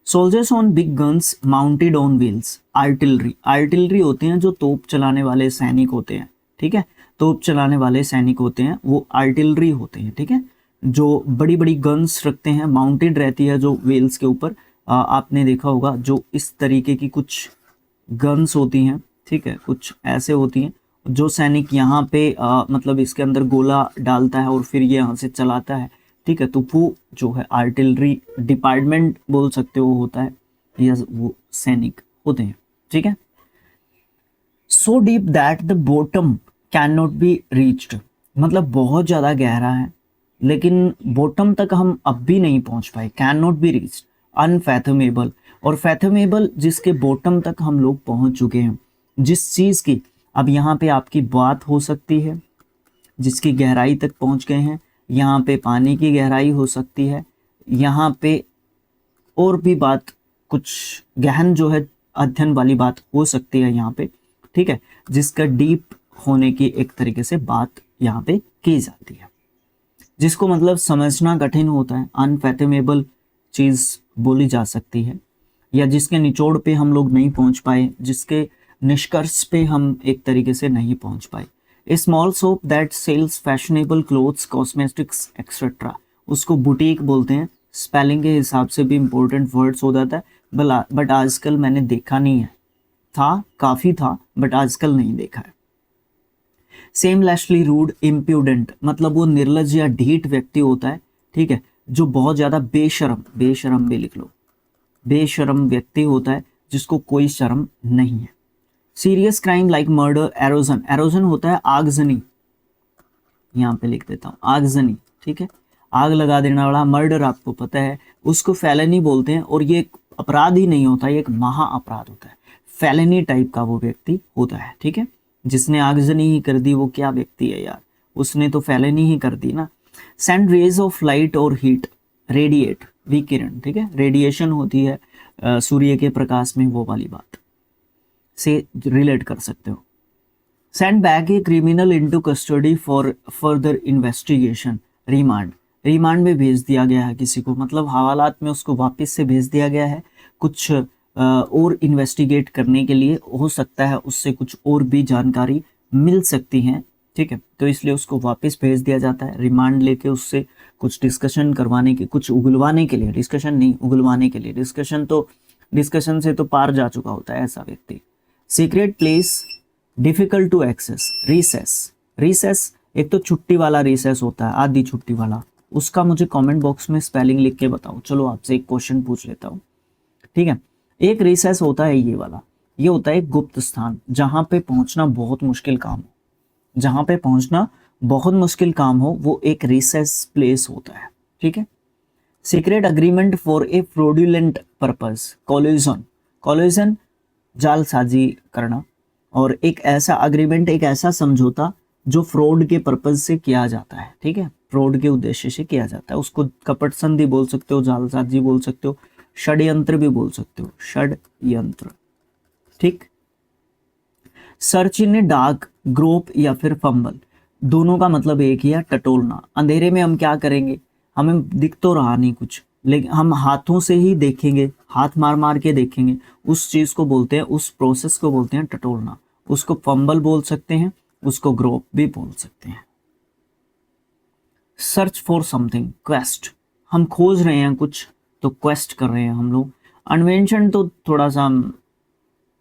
Soldiers on big guns mounted on wheels, artillery, artillery होते हैं जो तोप चलाने वाले सैनिक होते हैं, ठीक है, तोप चलाने वाले सैनिक होते हैं वो आर्टिलरी होते हैं, ठीक है, जो बड़ी बड़ी गन्स रखते हैं, माउंटेड रहती है जो व्हील्स के ऊपर, आपने देखा होगा जो इस तरीके की कुछ गन्स होती हैं, ठीक है, कुछ ऐसे होती हैं जो सैनिक यहाँ पे मतलब इसके अंदर गोला डालता है और फिर ये यहाँ से चलाता है, ठीक है, तो वो जो है आर्टिलरी डिपार्टमेंट बोल सकते हो होता है, या वो सैनिक होते हैं, ठीक है। So deep that the bottom can not be reached, मतलब बहुत ज़्यादा गहरा है लेकिन बॉटम तक हम अब भी नहीं पहुंच पाए, can not be reached. Unfathomable, और फैथमेबल जिसके बॉटम तक हम लोग पहुंच चुके हैं, जिस चीज़ की, अब यहाँ पे आपकी बात हो सकती है जिसकी गहराई तक पहुंच गए हैं, यहाँ पे पानी की गहराई हो सकती है, यहाँ पे और भी बात कुछ गहन जो है अध्ययन वाली बात हो सकती है यहाँ पे, ठीक है, जिसका डीप होने की एक तरीके से बात यहाँ पे की जाती है, जिसको मतलब समझना कठिन होता है, अनफैथमेबल चीज़ बोली जा सकती है, या जिसके निचोड़ पे हम लोग नहीं पहुंच पाए, जिसके निष्कर्ष पे हम एक तरीके से नहीं पहुंच पाए। A small shop that sells fashionable clothes, cosmetics etcetera, उसको बुटीक बोलते हैं। स्पेलिंग के हिसाब से भी इंपॉर्टेंट वर्ड्स हो जाता है, बट आजकल मैंने देखा नहीं है, था काफ़ी था बट आजकल नहीं देखा है। सेमलेसली रूड इम्प्यूडेंट, मतलब वो निर्लज या ढीठ व्यक्ति होता है, ठीक है, जो बहुत ज़्यादा बेशरम, बेशरम भी लिख लो, बेशरम व्यक्ति होता है जिसको कोई शर्म नहीं है। Serious crime like murder, halogen, halogen होता है आगजनी, यहाँ पे लिख देता हूँ आगजनी, ठीक है, आग लगा देने वाला। मर्डर आपको पता है, उसको फेलेनी बोलते हैं, और ये एक अपराध ही नहीं होता, ये एक महा अपराध होता है, फेलेनी टाइप का वो व्यक्ति होता है, ठीक है। जिसने आगजनी ही कर दी वो क्या व्यक्ति है यार, उसने तो फेलेनी ही कर दी ना। सेंड रेज ऑफ लाइट और हीट, रेडिएट, विकिरण, ठीक है, रेडिएशन होती है सूर्य के प्रकाश में, वो वाली बात से रिलेट कर सकते हो। Send back a criminal into custody for further investigation, remand, remand में भेज दिया गया है किसी को, मतलब हवालात में उसको वापस से भेज दिया गया है, कुछ और इन्वेस्टिगेट करने के लिए, हो सकता है उससे कुछ और भी जानकारी मिल सकती है, ठीक है, तो इसलिए उसको वापस भेज दिया जाता है, रिमांड लेके उससे कुछ डिस्कशन करवाने के, कुछ उगलवाने के लिए, डिस्कशन नहीं उगलवाने के लिए, डिस्कशन से तो पार जा चुका होता है ऐसा व्यक्ति। Secret place difficult to access, recess, recess एक तो छुट्टी वाला रिसेस होता है, आधी छुट्टी वाला, उसका मुझे कमेंट बॉक्स में स्पेलिंग लिख के बताओ। चलो आपसे एक क्वेश्चन पूछ लेता हूँ, ठीक है। एक रिसेस होता है ये वाला, ये होता है एक गुप्त स्थान जहाँ पे पहुँचना बहुत मुश्किल काम हो, जहाँ पे पहुँचना बहुत मुश्किल काम हो, वो एक रिसेस प्लेस होता है, ठीक है। Secret agreement for a fraudulent purpose, collision, collision जालसाजी करना, और एक ऐसा अग्रीमेंट, एक ऐसा समझौता जो फ्रॉड के पर्पज से किया जाता है, ठीक है, फ्रॉड के उद्देश्य से किया जाता है, उसको कपट संधि बोल सकते हो, जालसाजी बोल सकते हो, षड्यंत्र भी बोल सकते हो, षड्यंत्र, ठीक। सर्च इन डार्क, ग्रोप या फिर फंबल, दोनों का मतलब एक ही है, टटोलना। अंधेरे में हम क्या करेंगे, हमें दिख तो रहा नहीं कुछ, लेकिन हम हाथों से ही देखेंगे, हाथ मार मार के देखेंगे, उस चीज को बोलते हैं, उस प्रोसेस को बोलते हैं टटोलना, उसको फंबल बोल सकते हैं, उसको ग्रोप भी बोल सकते हैं। सर्च फॉर समथिंग, क्वेस्ट, हम खोज रहे हैं कुछ, तो क्वेस्ट कर रहे हैं हम लोग। अनवेंशन तो थोड़ा सा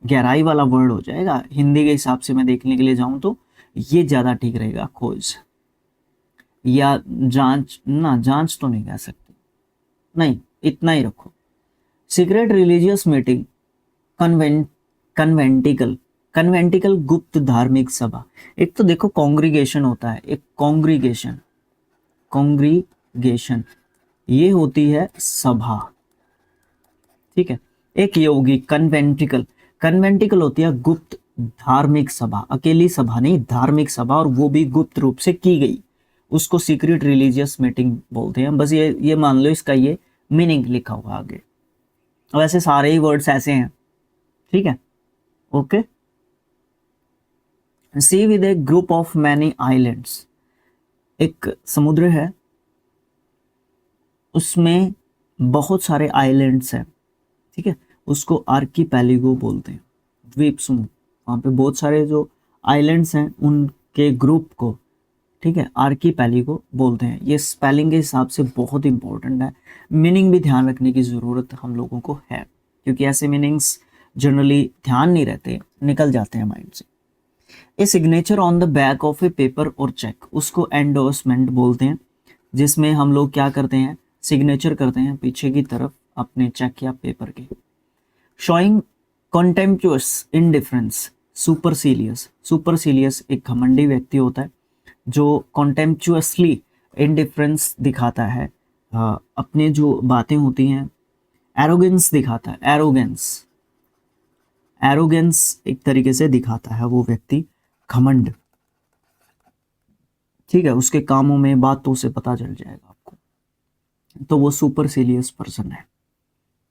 गहराई वाला वर्ड हो जाएगा, हिंदी के हिसाब से मैं देखने के लिए जाऊं तो ये ज्यादा ठीक रहेगा, खोज या जांच, ना जांच तो नहीं कह सकते, नहीं इतना ही रखो। सीक्रेट रिलीजियस मीटिंग, कन्वेंटिकल, कन्वेंटिकल गुप्त धार्मिक सभा, एक तो देखो कॉन्ग्रीगेशन होता है, एक कॉन्ग्रीगेशन, कॉन्ग्रीगेशन ये होती है सभा, ठीक है। एक योगी, कन्वेंटिकल, कन्वेंटिकल होती है गुप्त धार्मिक सभा, अकेली सभा नहीं, धार्मिक सभा, और वो भी गुप्त रूप से की गई, उसको सीक्रेट रिलीजियस मीटिंग बोलते हैं। बस ये मान लो, इसका ये मीनिंग लिखा हुआ आगे, वैसे सारे ही वर्ड्स ऐसे हैं, ठीक है, okay. Sea with a group of many islands, एक समुद्र है उसमें बहुत सारे आइलैंड्स हैं, ठीक है, उसको आर्कीपेलिगो बोलते हैं, द्वीप समूह, वहाँ पे बहुत सारे जो आइलैंड्स हैं उनके ग्रुप को, ठीक है, आर्कीपेलिगो बोलते हैं। ये स्पेलिंग के हिसाब से बहुत इंपॉर्टेंट है, मीनिंग भी ध्यान रखने की ज़रूरत हम लोगों को है, क्योंकि ऐसे मीनिंग्स जनरली ध्यान नहीं रहते, निकल जाते हैं माइंड से। A signature on the back of a paper or cheque, उसको एंडोर्समेंट बोलते हैं, जिसमें हम लोग क्या करते हैं, सिग्नेचर करते हैं पीछे की तरफ अपने चेक या पेपर के। शोइंग कॉन्टेम्प्चुअस इंडिफरेंस, सुपरसीलियस, सुपरसीलियस एक घमंडी व्यक्ति होता है जो कॉन्टेम्पचुअसली इंडिफरेंस दिखाता है, अपने जो बातें होती हैं, एरोगेंस दिखाता है, एरोगेंस, एरोगेंस एक तरीके से दिखाता है वो व्यक्ति, घमंड, ठीक है, उसके कामों में बातों से पता चल जाएगा आपको, तो वो सुपरसीलियस पर्सन है,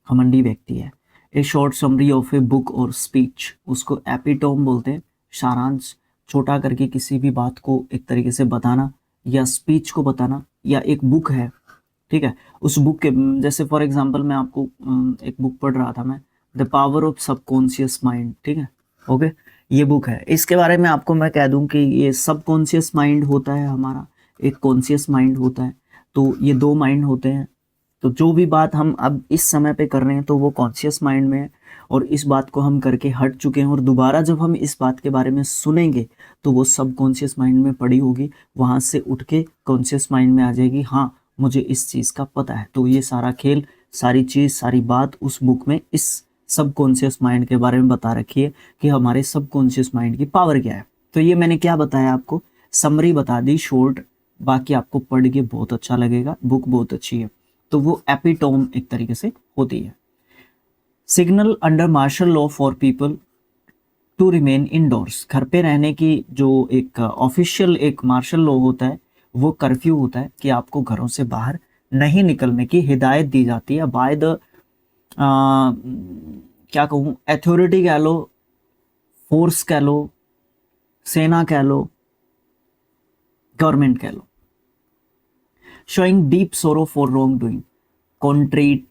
घमंडी व्यक्ति है। ए short summary of a book और स्पीच, उसको एपिटोम बोलते हैं, सारांश, छोटा करके किसी भी बात को एक तरीके से बताना या स्पीच को बताना, या एक बुक है, ठीक है, उस बुक के जैसे फॉर एग्जांपल मैं आपको एक बुक पढ़ रहा था मैं, the power of subconscious mind, ठीक है, ओके, ये बुक है, इसके बारे में आपको मैं कह दूं कि ये सबकॉन्शियस माइंड होता है हमारा, एक कॉन्शियस माइंड होता है, तो ये दो माइंड होते हैं, तो जो भी बात हम अब इस समय पे कर रहे हैं तो वो कॉन्शियस माइंड में है, और इस बात को हम करके हट चुके हैं, और दोबारा जब हम इस बात के बारे में सुनेंगे तो वो सब कॉन्शियस माइंड में पड़ी होगी, वहाँ से उठ के कॉन्शियस माइंड में आ जाएगी, हाँ मुझे इस चीज़ का पता है। तो ये सारा खेल, सारी चीज़, सारी बात उस बुक में इस सब कॉन्शियस माइंड के बारे में बता रखी है कि हमारे सब कॉन्शियस माइंड की पावर क्या है। तो ये मैंने क्या बताया आपको, समरी बता दी शॉर्ट, बाकी आपको पढ़ के बहुत अच्छा लगेगा, बुक बहुत अच्छी है। तो वो एपिटोम एक तरीके से होती है। Signal under martial law for people to remain indoors, घर पे रहने की जो एक ऑफिशियल एक मार्शल लॉ होता है, वो कर्फ्यू होता है कि आपको घरों से बाहर नहीं निकलने की हिदायत दी जाती है बाय द क्या कहूँ, अथॉरिटी कह लो, फोर्स कह लो, सेना कह लो, गवर्नमेंट कह लो। शोइंग डीप सोरो for wrong doing, contrite,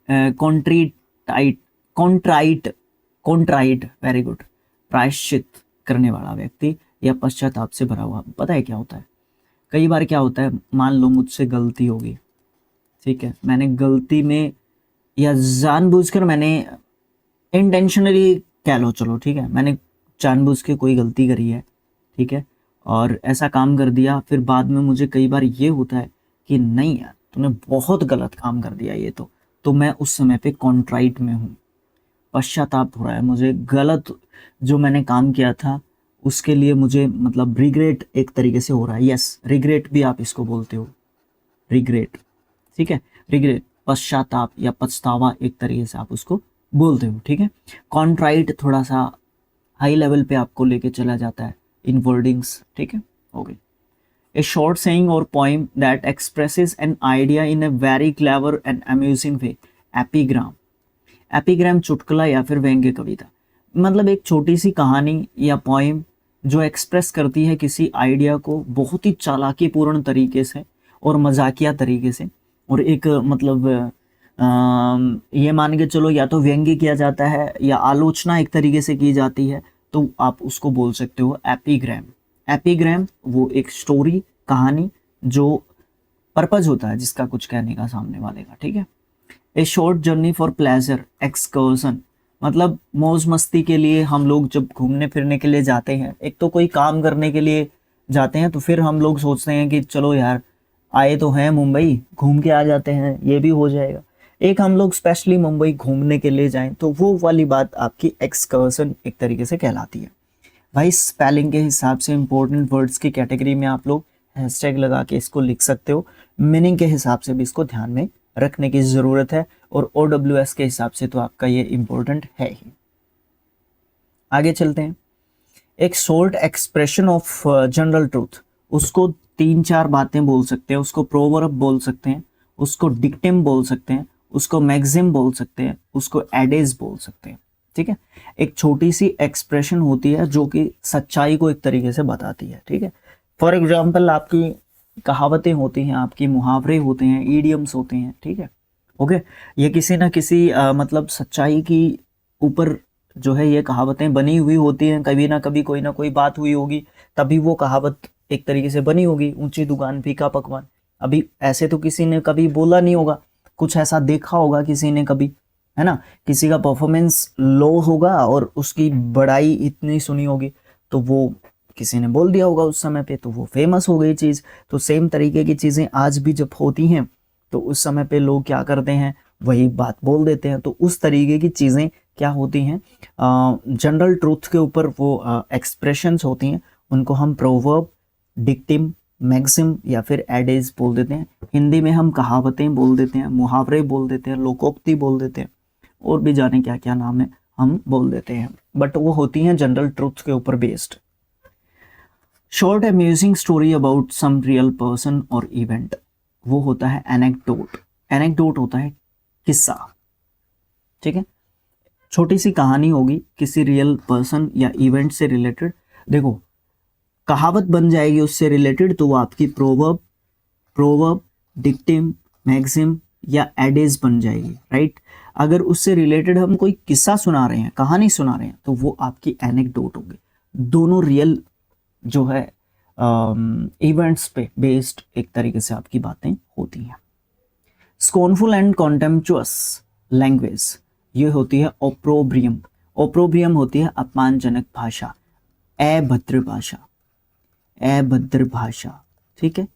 very good, प्रायश्चित करने वाला व्यक्ति या पश्चाताप से भरा हुआ। पता है क्या होता है, कई बार क्या होता है, मान लो मुझसे गलती होगी, ठीक है, मैंने गलती में या जानबूझकर, मैंने इंटेंशनली कह लो, चलो ठीक है, मैंने जानबूझ के कोई गलती करी है, ठीक है, और ऐसा काम कर दिया, फिर बाद में मुझे कई बार ये होता है कि नहीं यार तूने बहुत गलत काम कर दिया ये तो मैं उस समय पे कॉन्ट्राइट में हूँ, पश्चाताप हो रहा है मुझे, गलत जो मैंने काम किया था उसके लिए मुझे मतलब रिग्रेट एक तरीके से हो रहा है। यस, रिग्रेट भी आप इसको बोलते हो, रिग्रेट, ठीक है, रिग्रेट, पश्चाताप या पछतावा एक तरीके से आप उसको बोलते हो, ठीक है। कॉन्ट्राइट थोड़ा सा हाई लेवल पे आपको लेके चला जाता है इन वर्डिंग्स, ठीक है, ओके। ए शॉर्ट सेइंग और poem that expresses an idea in a very clever and amusing way, epigram, epigram चुटकुला या फिर व्यंग्य कविता, मतलब एक छोटी सी कहानी या पोइम जो एक्सप्रेस करती है किसी आइडिया को बहुत ही चालाकीपूर्ण तरीके से और मजाकिया तरीके से, और एक मतलब ये मान के चलो या तो व्यंग्य किया जाता है या आलोचना एक तरीके से की जाती है, तो आप उसको बोल सकते हो एपिग्राम। एपिग्राम वो एक स्टोरी, कहानी जो पर्पज होता है जिसका कुछ कहने का सामने वाले का, ठीक है। ए short journey for pleasure, excursion, मतलब मौज मस्ती के लिए हम लोग जब घूमने फिरने के लिए जाते हैं, एक तो कोई काम करने के लिए जाते हैं तो फिर हम लोग सोचते हैं कि चलो यार आए तो हैं मुंबई, घूम के आ जाते हैं, ये भी हो जाएगा। एक हम लोग स्पेशली मुंबई घूमने के लिए जाएं तो वो वाली बात आपकी एक्सकर्सन एक तरीके से कहलाती है। भाई स्पेलिंग के हिसाब से इंपॉर्टेंट वर्ड्स की कैटेगरी में आप लोग हैशटैग लगा के इसको लिख सकते हो, मीनिंग के हिसाब से भी इसको ध्यान में रखने की ज़रूरत है, और OWS के हिसाब से तो आपका ये इम्पोर्टेंट है ही। आगे चलते हैं। एक short expression of general truth, उसको 3-4 बातें बोल सकते हैं, उसको प्रोवर्ब बोल सकते हैं, उसको डिक्टिम बोल सकते हैं, उसको मैक्सिम बोल सकते हैं, उसको एडेज बोल सकते हैं, ठीक है। एक छोटी सी एक्सप्रेशन होती है जो कि सच्चाई को एक तरीके से बताती है, ठीक है। फॉर एग्जाम्पल आपकी कहावतें होती हैं, आपकी मुहावरे होते हैं, ईडियम्स होते हैं, ठीक है, ओके। ये किसी ना किसी मतलब सच्चाई की ऊपर जो है ये कहावतें बनी हुई होती हैं, कभी ना कभी कोई ना कोई बात हुई होगी तभी वो कहावत एक तरीके से बनी होगी। ऊंची दुकान फीका पकवान, अभी ऐसे तो किसी ने कभी बोला नहीं होगा, कुछ ऐसा देखा होगा किसी ने कभी, है ना, किसी का परफॉर्मेंस लो होगा और उसकी बड़ाई इतनी सुनी होगी तो वो किसी ने बोल दिया होगा उस समय पे, तो वो फेमस हो गई चीज़। तो सेम तरीके की चीज़ें आज भी जब होती हैं तो उस समय पे लोग क्या करते हैं, वही बात बोल देते हैं। तो उस तरीके की चीज़ें क्या होती हैं, जनरल ट्रूथ के ऊपर वो एक्सप्रेशंस होती हैं, उनको हम प्रोवर्ब, डिक्टिम, मैक्सिम या फिर एडेज बोल देते हैं। हिंदी में हम कहावतें बोल देते हैं, मुहावरे बोल देते हैं, लोकोक्ति बोल देते हैं, और भी जाने क्या क्या नाम है हम बोल देते हैं, बट वो होती हैं जनरल ट्रूथ के ऊपर based. Short amusing story about some real person और इवेंट, वो होता है एनेक्डोट। एनेक्डोट होता है किस्सा, ठीक है, छोटी सी कहानी होगी किसी रियल पर्सन या इवेंट से रिलेटेड। देखो कहावत बन जाएगी उससे रिलेटेड तो वो आपकी प्रोवर्ब, डिक्टिम, मैक्सिम या एडेज बन जाएगी, राइट। अगर उससे रिलेटेड हम कोई किस्सा सुना रहे हैं, कहानी सुना रहे हैं, तो वो आपकी एनेक्डोट होगी। दोनों रियल जो है इवेंट्स पे बेस्ड एक तरीके से आपकी बातें होती हैं। स्कॉर्नफुल एंड कॉन्टेम्पचुअस लैंग्वेज, ये होती है ओप्रोब्रियम। ओप्रोब्रियम होती है अपमानजनक भाषा, अभद्र भाषा, अभद्र भाषा, ठीक है,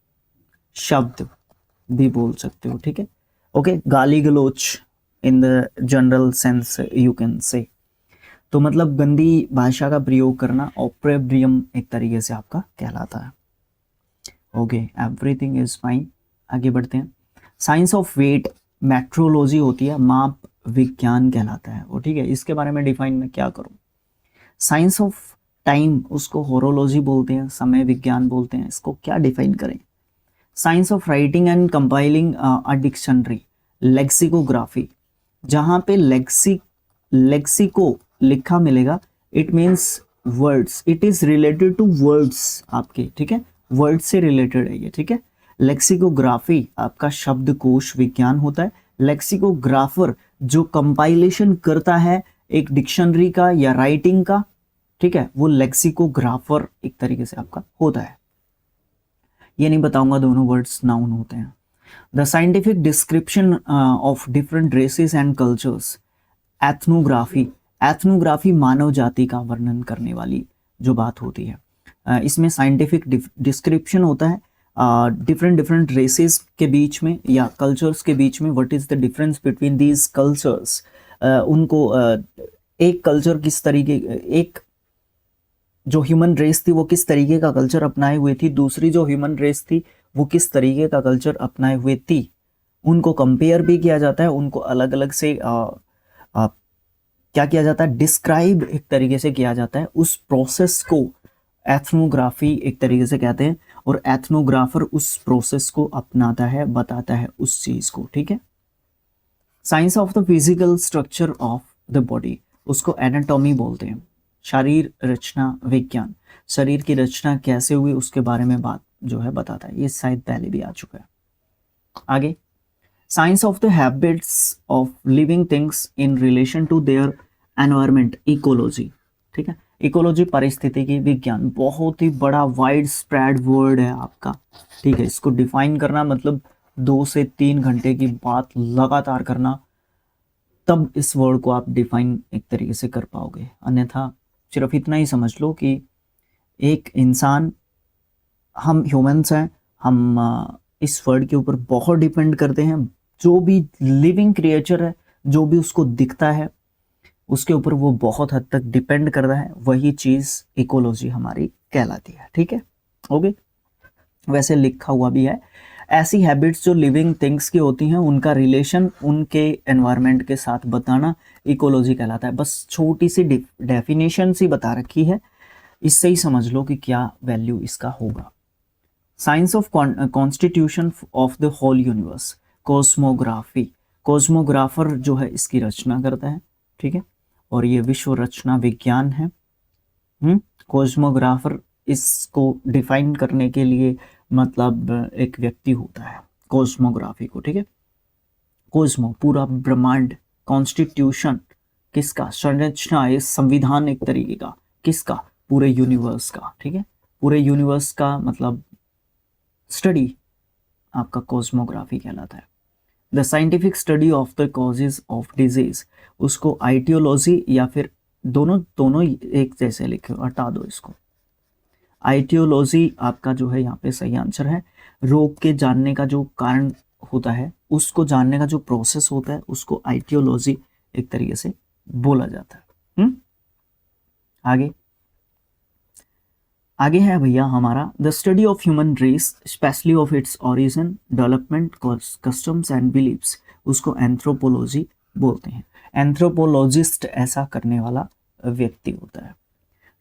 शब्द भी बोल सकते हो, ठीक है, ओके। गाली गलोच in the general sense you can say, तो मतलब गंदी भाषा का प्रयोग करना ओप्रोब्रियम एक तरीके से आपका कहलाता है। ओके, एवरीथिंग इज फाइन, आगे बढ़ते हैं। साइंस ऑफ वेट, मेट्रोलॉजी होती है, माप विज्ञान कहलाता है वो, ठीक है। इसके बारे में डिफाइन मैं क्या करूं। साइंस ऑफ टाइम, उसको होरोलॉजी बोलते हैं, समय विज्ञान बोलते हैं, इसको क्या डिफाइन करें। Science of writing and compiling a dictionary, lexicography, जहां पे लेक्सिको लिखा मिलेगा, it means words, it is related to words आपके, ठीक है, वर्ड से रिलेटेड है ये, ठीक है। लेक्सिकोग्राफी आपका शब्दकोश विज्ञान होता है। लेक्सिकोग्राफर जो कंपाइलेशन करता है एक डिक्शनरी का या राइटिंग का, ठीक है, वो लेक्सिकोग्राफर एक तरीके से आपका होता है। ये नहीं बताऊंगा दोनों वर्ड्स नाउन होते हैं। The scientific description of different races and cultures, ethnography. Ethnography मानव जाति का वर्णन करने वाली जो बात होती है। इसमें साइंटिफिक डिस्क्रिप्शन होता है डिफरेंट रेसेस के बीच में या कल्चर्स के बीच में, what is the difference between these cultures. उनको एक कल्चर किस तरीके, एक जो ह्यूमन रेस थी वो किस तरीके का कल्चर अपनाए हुए थी, दूसरी जो ह्यूमन रेस थी वो किस तरीके का कल्चर अपनाए हुए थी, उनको कंपेयर भी किया जाता है, उनको अलग अलग से क्या किया जाता है, डिस्क्राइब एक तरीके से किया जाता है। उस प्रोसेस को एथनोग्राफी एक तरीके से कहते हैं, और एथनोग्राफर उस प्रोसेस को अपनाता है, बताता है उस चीज को, ठीक है। Science of the physical structure of the body, उसको एनाटॉमी बोलते हैं। शरीर रचना विज्ञान, शरीर की रचना कैसे हुई उसके बारे में बात जो है बताता है, ये शायद पहले भी आ चुका है। आगे, science of the habits of living things in relation to their environment, ecology, ठीक है। इकोलॉजी पारिस्थितिकी विज्ञान, बहुत ही बड़ा वाइड स्प्रेड वर्ड है आपका, ठीक है। इसको डिफाइन करना मतलब 2 से 3 घंटे की बात लगातार करना, तब इस वर्ड को आप डिफाइन एक तरीके से कर पाओगे, अन्यथा सिर्फ इतना ही समझ लो कि एक इंसान, हम ह्यूमंस हैं, हम इस वर्ड के ऊपर बहुत डिपेंड करते हैं। जो भी लिविंग क्रिएचर है, जो भी उसको दिखता है उसके ऊपर वो बहुत हद तक डिपेंड करता है, वही चीज़ इकोलॉजी हमारी कहलाती है, ठीक है, ओके। वैसे लिखा हुआ भी है, ऐसी हैबिट्स जो लिविंग थिंग्स की होती हैं उनका रिलेशन उनके एनवायरनमेंट के साथ बताना इकोलॉजी कहलाता है। बस छोटी सी डेफिनेशन सी बता रखी है, इससे ही समझ लो कि क्या वैल्यू इसका होगा। Science of constitution of the whole universe, cosmography, cosmographer जो है इसकी रचना करता है, ठीक है, और ये विश्व रचना विज्ञान है। कॉस्मोग्राफर इसको डिफाइन करने के लिए मतलब एक व्यक्ति होता है कॉस्मोग्राफी को, ठीक है। कॉस्मो पूरा ब्रह्मांड, कॉन्स्टिट्यूशन किसका, संरचना, ये संविधान एक तरीके का, किसका, पूरे यूनिवर्स का, ठीक है। पूरे यूनिवर्स का मतलब स्टडी आपका कॉस्मोग्राफी कहलाता है। The scientific study of the causes of disease, उसको आइटियोलॉजी या फिर दोनों एक जैसे लिखे, हटा दो इसको। आइटियोलॉजी आपका जो है यहाँ पे सही आंसर है। रोग के जानने का जो कारण होता है, उसको जानने का जो प्रोसेस होता है, उसको आइटियोलॉजी एक तरीके से बोला जाता है। आगे आगे है भैया हमारा the study of human race specially of its origin development customs and beliefs, उसको एंथ्रोपोलॉजी बोलते हैं। एंथ्रोपोलॉजिस्ट ऐसा करने वाला व्यक्ति होता है।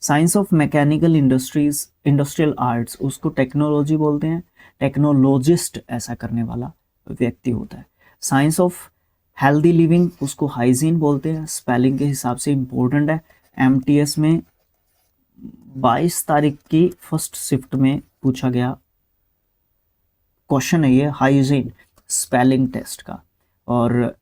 Science of mechanical industries industrial arts, उसको टेक्नोलॉजी बोलते हैं। टेक्नोलॉजिस्ट ऐसा करने वाला व्यक्ति होता है। साइंस ऑफ हेल्दी लिविंग, उसको हाइजीन बोलते हैं। स्पेलिंग के हिसाब से इम्पोर्टेंट है, एमटीएस में 22 तारीख की फर्स्ट शिफ्ट में पूछा गया क्वेश्चन है ये, हाइजीन स्पेलिंग टेस्ट का, और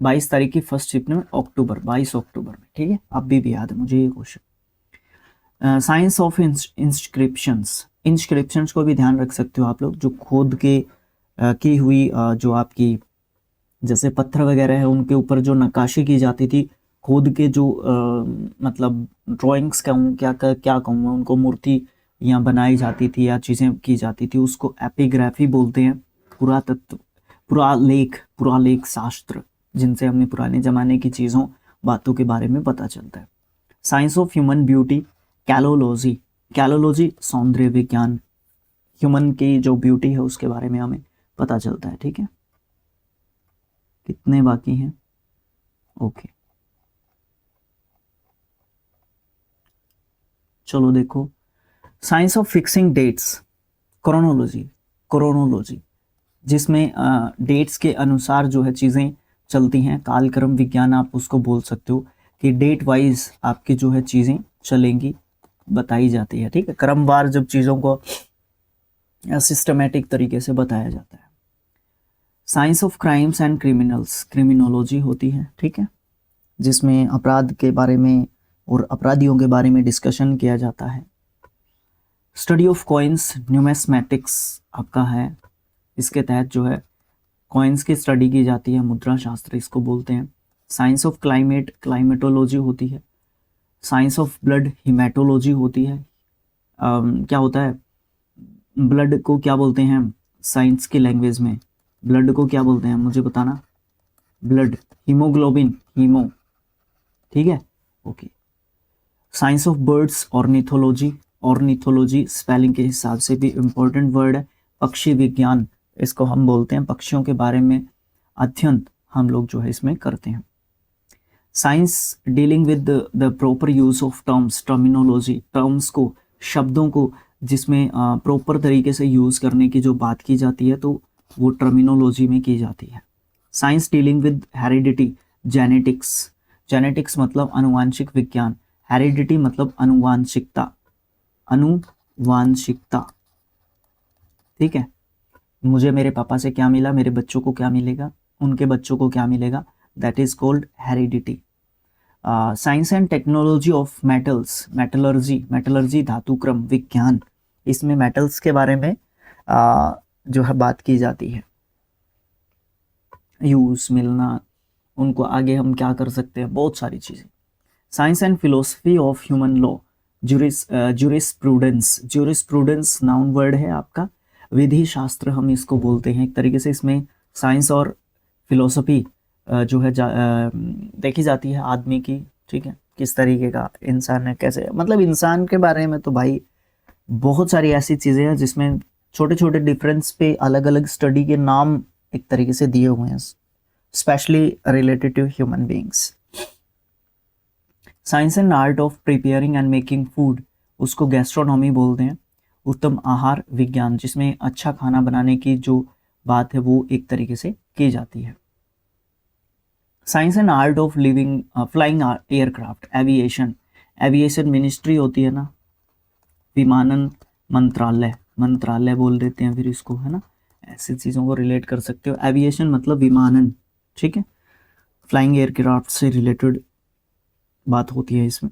22 तारीख की फर्स्ट शिफ्ट में अक्टूबर 22 अक्टूबर में, ठीक है। अभी भी याद है मुझे ये क्वेश्चन। साइंस ऑफ इंस्क्रिप्शंस को भी ध्यान रख सकते हो आप लोग, जो खोद के की हुई जो आपकी जैसे पत्थर वगैरह है उनके ऊपर जो नक्काशी की जाती थी, खोद के जो मतलब ड्राइंग्स कहूँ क्या कहूँ, उनको मूर्ति यहाँ बनाई जाती थी या चीज़ें की जाती थी, उसको एपिग्राफी बोलते हैं। पुरातत्व, पुरालेख शास्त्र, जिनसे हमें पुराने ज़माने की चीज़ों बातों के बारे में पता चलता है। साइंस ऑफ ह्यूमन ब्यूटी, कैलोलॉजी सौंदर्य विज्ञान, ह्यूमन की जो ब्यूटी है उसके बारे में हमें पता चलता है, ठीक है। कितने बाकी हैं? ओके, चलो देखो, science of fixing dates, chronology जिसमें डेट्स के अनुसार जो है चीज़ें चलती हैं। कालक्रम विज्ञान आप उसको बोल सकते हो कि डेट वाइज आपकी जो है चीज़ें चलेंगी, बताई जाती है, ठीक है। क्रमवार जब चीज़ों को सिस्टमेटिक तरीके से बताया जाता है। Science of crimes and criminals, criminology होती है, ठीक है, जिसमें अपराध के बारे में और अपराधियों के बारे में डिस्कशन किया जाता है। स्टडी ऑफ कॉइन्स, न्यूमेस्मेटिक्स आपका है, इसके तहत जो है कॉइन्स की स्टडी की जाती है, मुद्रा शास्त्र इसको बोलते हैं। साइंस ऑफ क्लाइमेट, क्लाइमेटोलॉजी होती है। साइंस ऑफ ब्लड, हीमेटोलॉजी होती है। क्या होता है, ब्लड को क्या बोलते हैं साइंस की लैंग्वेज में, ब्लड को क्या बोलते हैं मुझे बताना। ब्लड, हीमोग्लोबिन, हीमो, ठीक है, okay. Science of birds, ornithology spelling के हिसाब से भी इम्पोर्टेंट वर्ड है। पक्षी विज्ञान इसको हम बोलते हैं, पक्षियों के बारे में अध्ययन हम लोग जो है इसमें करते हैं। Science dealing with the proper use of terms, terminology, terms को, शब्दों को जिसमें प्रॉपर तरीके से यूज़ करने की जो बात की जाती है तो वो टर्मिनोलॉजी में की जाती है। Science dealing with heredity, genetics मतलब अनुवांशिक विज्ञान, हेरिडिटी मतलब अनुवांशिकता, ठीक है। मुझे मेरे पापा से क्या मिला, मेरे बच्चों को क्या मिलेगा, उनके बच्चों को क्या मिलेगा, that is called heredity. Science and technology of metals, metallurgy धातुक्रम विज्ञान, इसमें मेटल्स के बारे में जो है बात की जाती है, यूज, मिलना, उनको आगे हम क्या कर सकते हैं, बहुत सारी चीज़ें। Science and philosophy of human law, jurisprudence noun word है आपका, विधि शास्त्र हम इसको बोलते हैं एक तरीके से। इसमें साइंस और फिलोसफी जो है देखी जाती है आदमी की, ठीक है, किस तरीके का इंसान है, कैसे, मतलब इंसान के बारे में तो भाई बहुत सारी ऐसी चीज़ें हैं जिसमें छोटे छोटे डिफरेंस पे अलग अलग स्टडी के नाम एक तरीके से दिए हुए हैं, specially related to human beings. Science and art of preparing and making food, उसको गैस्ट्रोनॉमी बोलते हैं। उत्तम आहार विज्ञान, जिसमें अच्छा खाना बनाने की जो बात है वो एक तरीके से की जाती है। Science and art of living flying aircraft, aviation ministry होती है ना, विमानन मंत्रालय बोल देते हैं फिर इसको, है ना, ऐसी चीज़ों को रिलेट कर सकते हो। एविएशन मतलब विमानन, ठीक है, फ्लाइंग एयरक्राफ्ट से रिलेटेड बात होती है इसमें।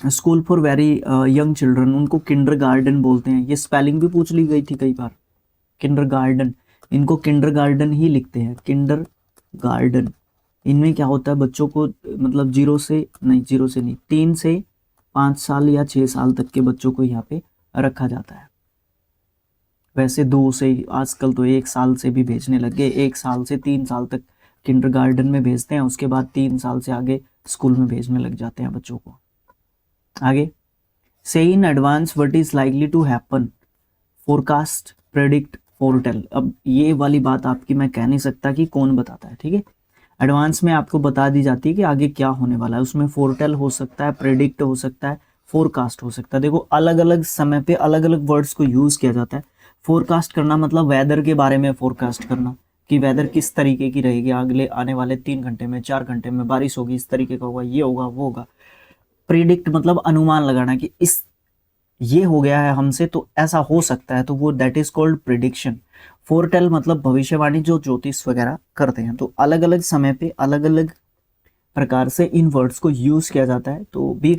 School for very young children, उनको किंडरगार्टन बोलते हैं, ये स्पेलिंग भी पूछ ली गई थी कई बार, किंडरगार्टन, इनको किंडरगार्टन ही लिखते हैं, किंडरगार्टन। इनमें क्या होता है, बच्चों को मतलब 0 से नहीं 3 से 5 साल या 6 साल तक के बच्चों को यहाँ पे रखा जाता है। वैसे 2 से, आजकल तो 1 साल से भी भेजने लग गए, 1 साल से 3 साल तक किंडरगार्टन में भेजते हैं, उसके बाद 3 साल से आगे स्कूल में भेजने लग जाते हैं बच्चों को। आगे, से in advance what is likely to happen, forecast, predict, foretell. अब ये वाली बात आपकी मैं कह नहीं सकता कि कौन बताता है, ठीक है। एडवांस में आपको बता दी जाती है कि आगे क्या होने वाला है, उसमें फोरटेल हो सकता है, प्रेडिक्ट हो सकता है, फोरकास्ट हो सकता है। देखो अलग अलग समय पे अलग अलग वर्ड्स को यूज किया जाता है। फोरकास्ट करना मतलब वेदर के बारे में फोरकास्ट करना, कि वेदर किस तरीके की रहेगी, अगले आने वाले 3 घंटे में, 4 घंटे में बारिश होगी, इस तरीके का होगा, ये होगा, वो होगा। प्रिडिक्ट मतलब अनुमान लगाना कि इस ये हो गया है हमसे तो ऐसा हो सकता है, तो वो दैट इज कॉल्ड प्रिडिक्शन। फोरटेल मतलब भविष्यवाणी, जो ज्योतिष वगैरह करते हैं। तो अलग अलग समय पे अलग अलग प्रकार से इन वर्ड्स को यूज किया जाता है। तो be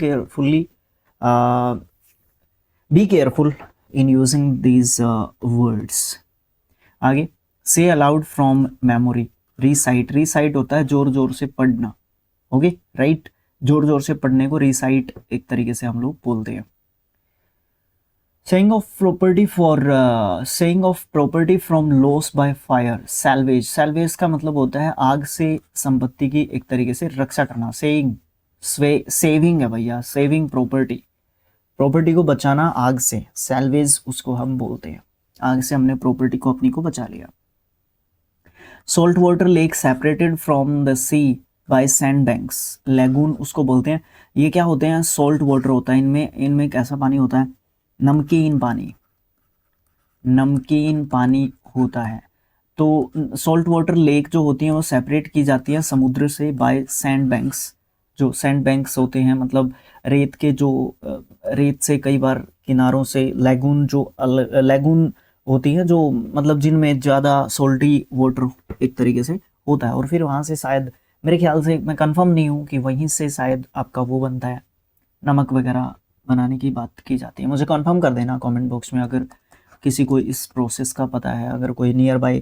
careful in using these words. आगे, से allowed from memory, recite. Recite होता है जोर जोर से पढ़ना, ओके राइट। जोर जोर से पढ़ने को रिसाइट एक तरीके से हम लोग बोलते हैं। Saying of property from loss by fire, salvage. Salvage का मतलब होता है आग से संपत्ति की एक तरीके से रक्षा करना। सेविंग है भैया, सेविंग प्रॉपर्टी, प्रॉपर्टी को बचाना आग से, सैल्वेज उसको हम बोलते हैं। आग से हमने प्रॉपर्टी को अपनी को बचा लिया। Salt water lake separated from the sea by sand banks, lagoon उसको बोलते हैं। ये क्या होते हैं, सॉल्ट वाटर होता है, इनमें कैसा पानी होता है, नमकीन पानी होता है। तो सॉल्ट वाटर लेक जो होती है वो सेपरेट की जाती है समुद्र से बाय सैंड बैंक्स। जो सैंड बैंक्स होते हैं मतलब रेत के जो रेत से कई बार किनारों से लेगून होती है, जो मतलब जिनमें ज़्यादा सोल्टी वाटर एक तरीके से होता है। और फिर वहाँ से शायद, मेरे ख्याल से, मैं कंफर्म नहीं हूँ, कि वहीं से शायद आपका वो बनता है, नमक वगैरह बनाने की बात की जाती है। मुझे कंफर्म कर देना कमेंट बॉक्स में अगर किसी को इस प्रोसेस का पता है। अगर कोई नियर बाय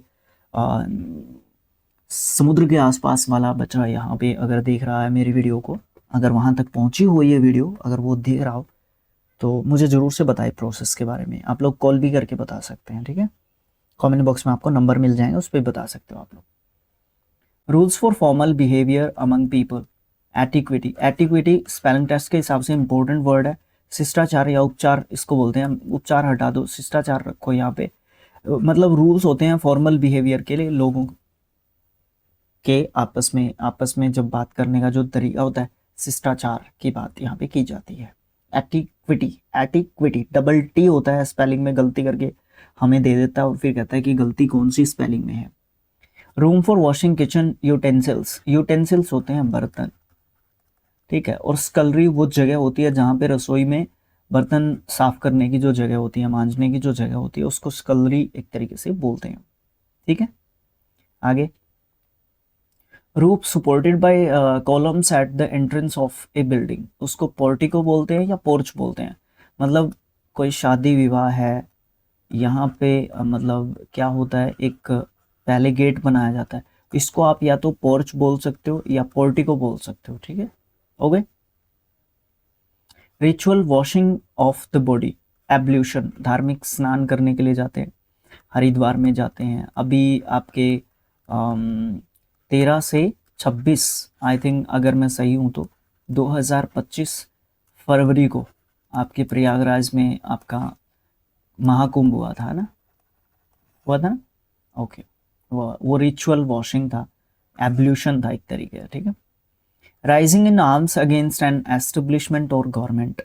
समुद्र के आसपास वाला बच्चा यहाँ पे अगर देख रहा है मेरी वीडियो को, अगर वहाँ तक पहुँची हो ये वीडियो, अगर वो देख रहा हो, तो मुझे ज़रूर से बताए प्रोसेस के बारे में। आप लोग कॉल भी करके बता सकते हैं, ठीक है। कमेंट बॉक्स में आपको नंबर मिल जाएंगे, उस पर बता सकते हो आप लोग। Rules for formal behaviour among people, etiquette. Etiquette spelling test के हिसाब से इंपॉर्टेंट वर्ड है। शिष्टाचार या उपचार इसको बोलते हैं, उपचार हटा दो, शिष्टाचार रखो यहाँ पे। मतलब रूल्स होते हैं फॉर्मल बिहेवियर के लिए, लोगों के आपस में जब बात करने का जो तरीका होता है, शिष्टाचार की बात यहाँ पे की जाती है। एटिक्विटी डबल टी होता है, स्पेलिंग में गलती करके हमें दे देता है और फिर कहता है कि गलती कौन सी स्पेलिंग में है। Room for washing kitchen utensils, utensils होते हैं बर्तन, ठीक है। और स्कलरी वो जगह होती है जहाँ पे रसोई में बर्तन साफ करने की जो जगह होती है, मांजने की जो जगह होती है, उसको स्कलरी एक तरीके से बोलते हैं, ठीक है। आगे, roof supported by columns at the entrance of A building, उसको पोर्टिको बोलते हैं या पोर्च बोलते हैं। मतलब कोई शादी विवाह है यहाँ पे, मतलब क्या होता है, एक पहले गेट बनाया जाता है, इसको आप या तो पोर्च बोल सकते हो या पोर्टिको बोल सकते हो, ठीक है। Okay. Ritual washing of the body, ablution, धार्मिक स्नान करने के लिए जाते हैं, हरिद्वार में जाते हैं। अभी आपके 13 से 26 आई थिंक, अगर मैं सही हूँ तो 2025 फरवरी को आपके प्रयागराज में आपका महाकुंभ हुआ था ना, ओके। वो रिचुअल वॉशिंग था, एब्ल्यूशन था एक तरीके का, ठीक है। Rising in arms against an establishment और गवर्नमेंट,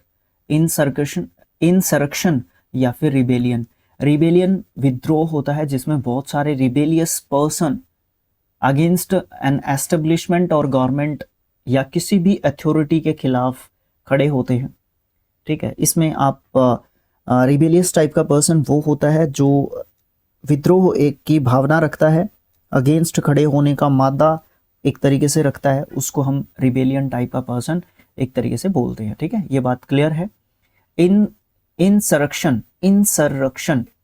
इंसरक्शन या फिर रिबेलियन। रिबेलियन विद्रोह होता है जिसमें बहुत सारे rebellious person against an establishment और गवर्नमेंट या किसी भी अथॉरिटी के खिलाफ खड़े होते हैं, ठीक है। इसमें आप रिबेलियस टाइप का पर्सन वो होता है जो विद्रोह एक की भावना रखता है, अगेंस्ट खड़े होने का मादा एक तरीके से रखता है, उसको हम रिबेलियन टाइप का पर्सन एक तरीके से बोलते हैं, ठीक है। ये बात क्लियर है। इंसरक्शन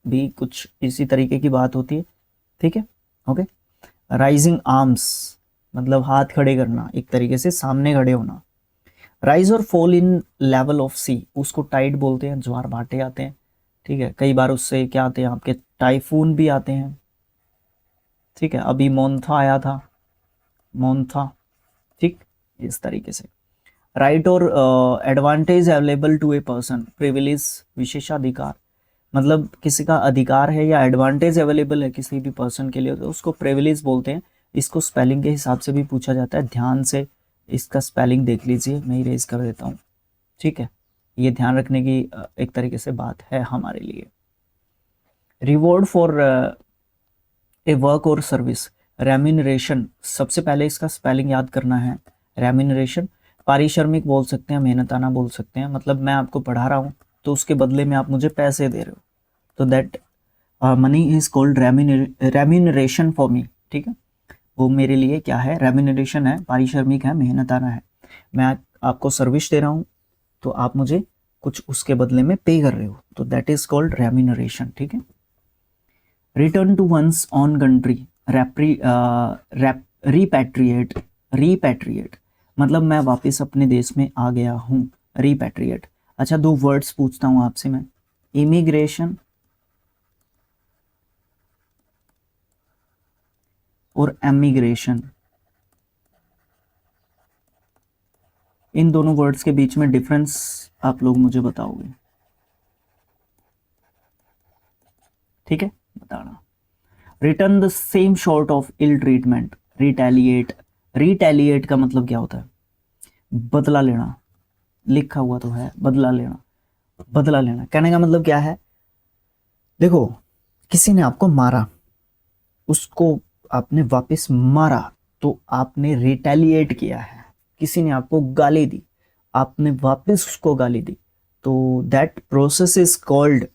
भी कुछ इसी तरीके की बात होती है, ठीक है, ओके। राइजिंग आर्म्स मतलब हाथ खड़े करना, एक तरीके से सामने खड़े होना। राइज और फॉल इन लेवल ऑफ सी, उसको टाइड बोलते हैं, ज्वार भाटे आते हैं, ठीक है। कई बार उससे क्या आते हैं, आपके टाइफून भी आते हैं, ठीक है। अभी मोन्था आया था, मौन था, ठीक, इस तरीके से। राइट और advantage available to a person, privilege विशेषाधिकार, मतलब किसी का अधिकार है या एडवांटेज अवेलेबल है किसी भी पर्सन के लिए तो उसको प्रिविलेज बोलते हैं। इसको स्पेलिंग के हिसाब से भी पूछा जाता है, ध्यान से इसका स्पेलिंग देख लीजिए, मैं इरेज कर देता हूँ, ठीक है। ये ध्यान रखने की एक तरीके से बात है हमारे लिए। रिवॉर्ड फॉर ए वर्क और सर्विस, रेम्यूनरेशन, सबसे पहले इसका स्पेलिंग याद करना है, रेम्यूनरेशन। पारिश्रमिक बोल सकते हैं, मेहनताना बोल सकते हैं, मतलब मैं आपको पढ़ा रहा हूँ तो उसके बदले में आप मुझे पैसे दे रहे हो, तो that money is called remuneration for me, ठीक है। वो मेरे लिए क्या है, रेम्यूनरेशन है, पारिश्रमिक है, मेहनताना है। मैं आपको सर्विस दे रहा हूँ तो आप मुझे कुछ उसके बदले में पे कर रहे हो, तो दैट इज कॉल्ड रेम्यूनरेशन, ठीक है। Return to one's own country, repatriate, repatriate मतलब मैं वापस अपने देश में आ गया हूँ, रिपैट्रिएट। अच्छा, दो वर्ड्स पूछता हूँ आपसे मैं, इमिग्रेशन और एमिग्रेशन, इन दोनों वर्ड्स के बीच में डिफरेंस आप लोग मुझे बताओगे, ठीक है, बताना। Return the same sort of ill treatment, retaliate, retaliate का मतलब क्या होता है, बदला लेना, लिखा हुआ तो है बदला लेना, बदला लेना कहने का मतलब क्या है, देखो किसी ने आपको मारा, उसको आपने वापस मारा तो आपने रिटेलिएट किया है। किसी ने आपको गाली दी, आपने वापस उसको गाली दी, तो that process is called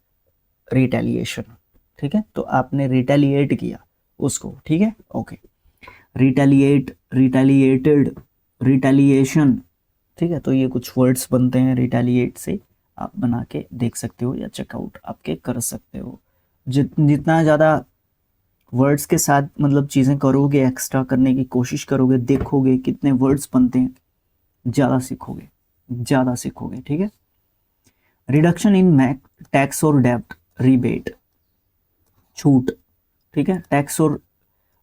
retaliation, ठीक है। तो आपने रिटेलिएट किया उसको, ठीक है, ओके। रिटेलिएट, रिटेलिएटेड, रिटेलिएशन, ठीक है। तो ये कुछ वर्ड्स बनते हैं रिटेलिएट से, आप बना के देख सकते हो या चेकआउट आपके कर सकते हो। जितना ज़्यादा वर्ड्स के साथ मतलब चीज़ें करोगे, एक्स्ट्रा करने की कोशिश करोगे, देखोगे कितने वर्ड्स बनते हैं, ज़्यादा सीखोगे, ज़्यादा सीखोगे, ठीक है। रिडक्शन इन मैक टैक्स और डेब्ट, रिबेट, छूट, ठीक है। टैक्स और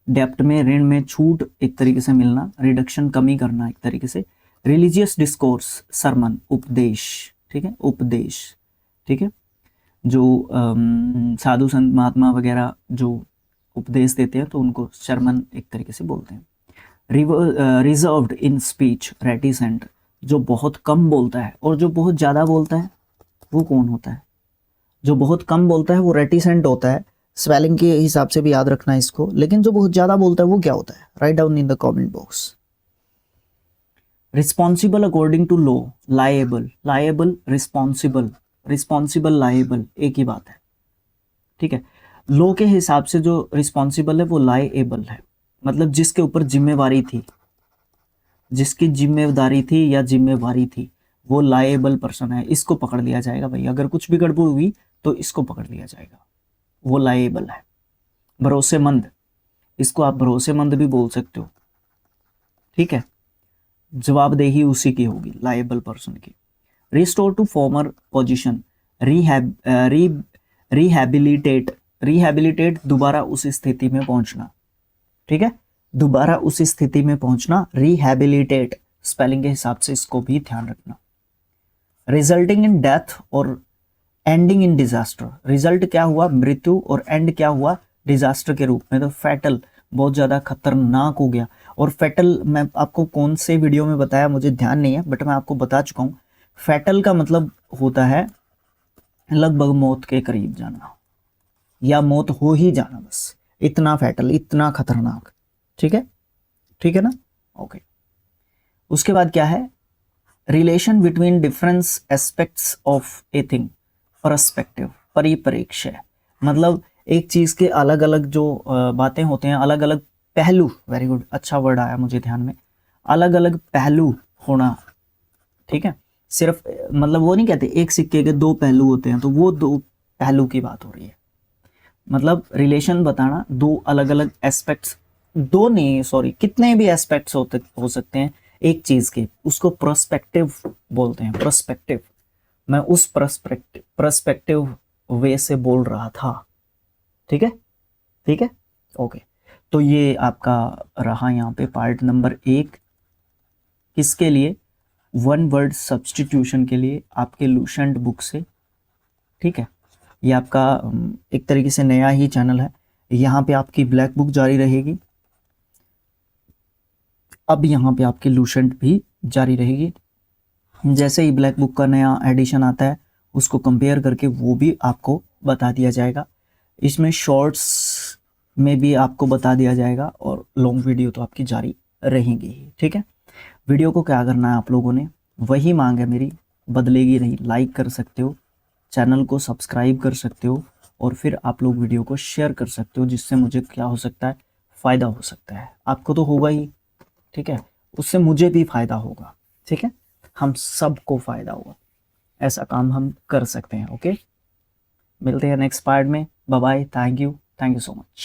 डेप्ट में, ऋण में छूट एक तरीके से मिलना, रिडक्शन कमी करना एक तरीके से। रिलीजियस डिस्कोर्स, सरमन, उपदेश, ठीक है, उपदेश, ठीक है। जो साधु संत महात्मा वगैरह जो उपदेश देते हैं तो उनको शर्मन एक तरीके से बोलते हैं। रिजर्व्ड इन स्पीच, रेटिसेंट, जो बहुत कम बोलता है, और जो बहुत ज़्यादा बोलता है वो कौन होता है, जो बहुत कम बोलता है वो रेटिसेंट होता है, स्पेलिंग के हिसाब से भी याद रखना है इसको। लेकिन जो बहुत ज़्यादा बोलता है वो क्या होता है, write down in the comment box. Responsible according to law, liable, liable, responsible, responsible, liable एक ही बात है, ठीक है। लॉ के हिसाब से जो रिस्पॉन्सिबल है वो लाएबल है, मतलब जिसके ऊपर जिम्मेवारी थी, जिसकी जिम्मेदारी थी या जिम्मेवारी थी वो लाएबल पर्सन है, इसको पकड़ लिया जाएगा भाई। अगर कुछ भी गड़बड़ हुई तो इसको पकड़ लिया जाएगा, वो लाएबल है। भरोसेमंद, इसको आप भरोसेमंद भी बोल सकते हो, ठीक है, जवाबदेही उसी की होगी, लाएबल पर्सन की। Restore to former position, rehabilitate, rehabilitate दोबारा उस स्थिति में पहुंचना, ठीक है, दोबारा उस स्थिति में पहुंचना, रिहैबिलिटेट, स्पेलिंग के हिसाब से इसको भी ध्यान रखना। रिजल्टिंग इन डेथ और एंडिंग इन डिजास्टर, रिजल्ट क्या हुआ, मृत्यु, और एंड क्या हुआ, डिजास्टर के रूप में, तो फैटल, बहुत ज़्यादा खतरनाक हो गया। और फैटल मैं आपको कौन से वीडियो में बताया मुझे ध्यान नहीं है, बट मैं आपको बता चुका हूँ। फैटल का मतलब होता है लगभग मौत के करीब जाना या मौत हो ही जाना, बस इतना फैटल, इतना खतरनाक, ठीक है, ठीक है ना, ओके। उसके बाद क्या है, relation between difference aspects of a thing, perspective, परिप्रेक्ष्य, मतलब एक चीज़ के अलग अलग जो बातें होते हैं, अलग अलग पहलू, वेरी गुड, अच्छा वर्ड आया मुझे ध्यान में, अलग अलग पहलू होना, ठीक है। सिर्फ मतलब वो नहीं कहते एक सिक्के के दो पहलू होते हैं, तो वो दो पहलू की बात हो रही है, मतलब रिलेशन बताना, दो अलग अलग एस्पेक्ट्स, दो नहीं सॉरी कितने भी एस्पेक्ट्स हो सकते हैं एक चीज़ के, उसको पर्सपेक्टिव बोलते हैं, पर्सपेक्टिव। मैं उस पर्सपेक्टिव वे से बोल रहा था, ठीक है, ठीक है, ओके। तो ये आपका रहा यहाँ पे पार्ट नंबर 1, किसके लिए, वन वर्ड सब्स्टिट्यूशन के लिए, आपके लूसेंट बुक से। ठीक है, ये आपका एक तरीके से नया ही चैनल है। यहाँ पे आपकी ब्लैक बुक जारी रहेगी, अब यहाँ पे आपकी लूसेंट भी जारी रहेगी। जैसे ही ब्लैक बुक का नया एडिशन आता है उसको कंपेयर करके वो भी आपको बता दिया जाएगा। इसमें शॉर्ट्स में भी आपको बता दिया जाएगा और लॉन्ग वीडियो तो आपकी जारी रहेंगी ही। ठीक है, वीडियो को क्या करना है आप लोगों ने, वही मांग है मेरी, बदलेगी नहीं। लाइक कर सकते हो, चैनल को सब्सक्राइब कर सकते हो और फिर आप लोग वीडियो को शेयर कर सकते हो, जिससे मुझे क्या हो सकता है, फ़ायदा हो सकता है। आपको तो होगा ही, ठीक है, उससे मुझे भी फ़ायदा होगा। ठीक है, हम सबको फ़ायदा होगा, ऐसा काम हम कर सकते हैं। ओके, मिलते हैं नेक्स्ट पार्ट में। Bye bye, thank you so much.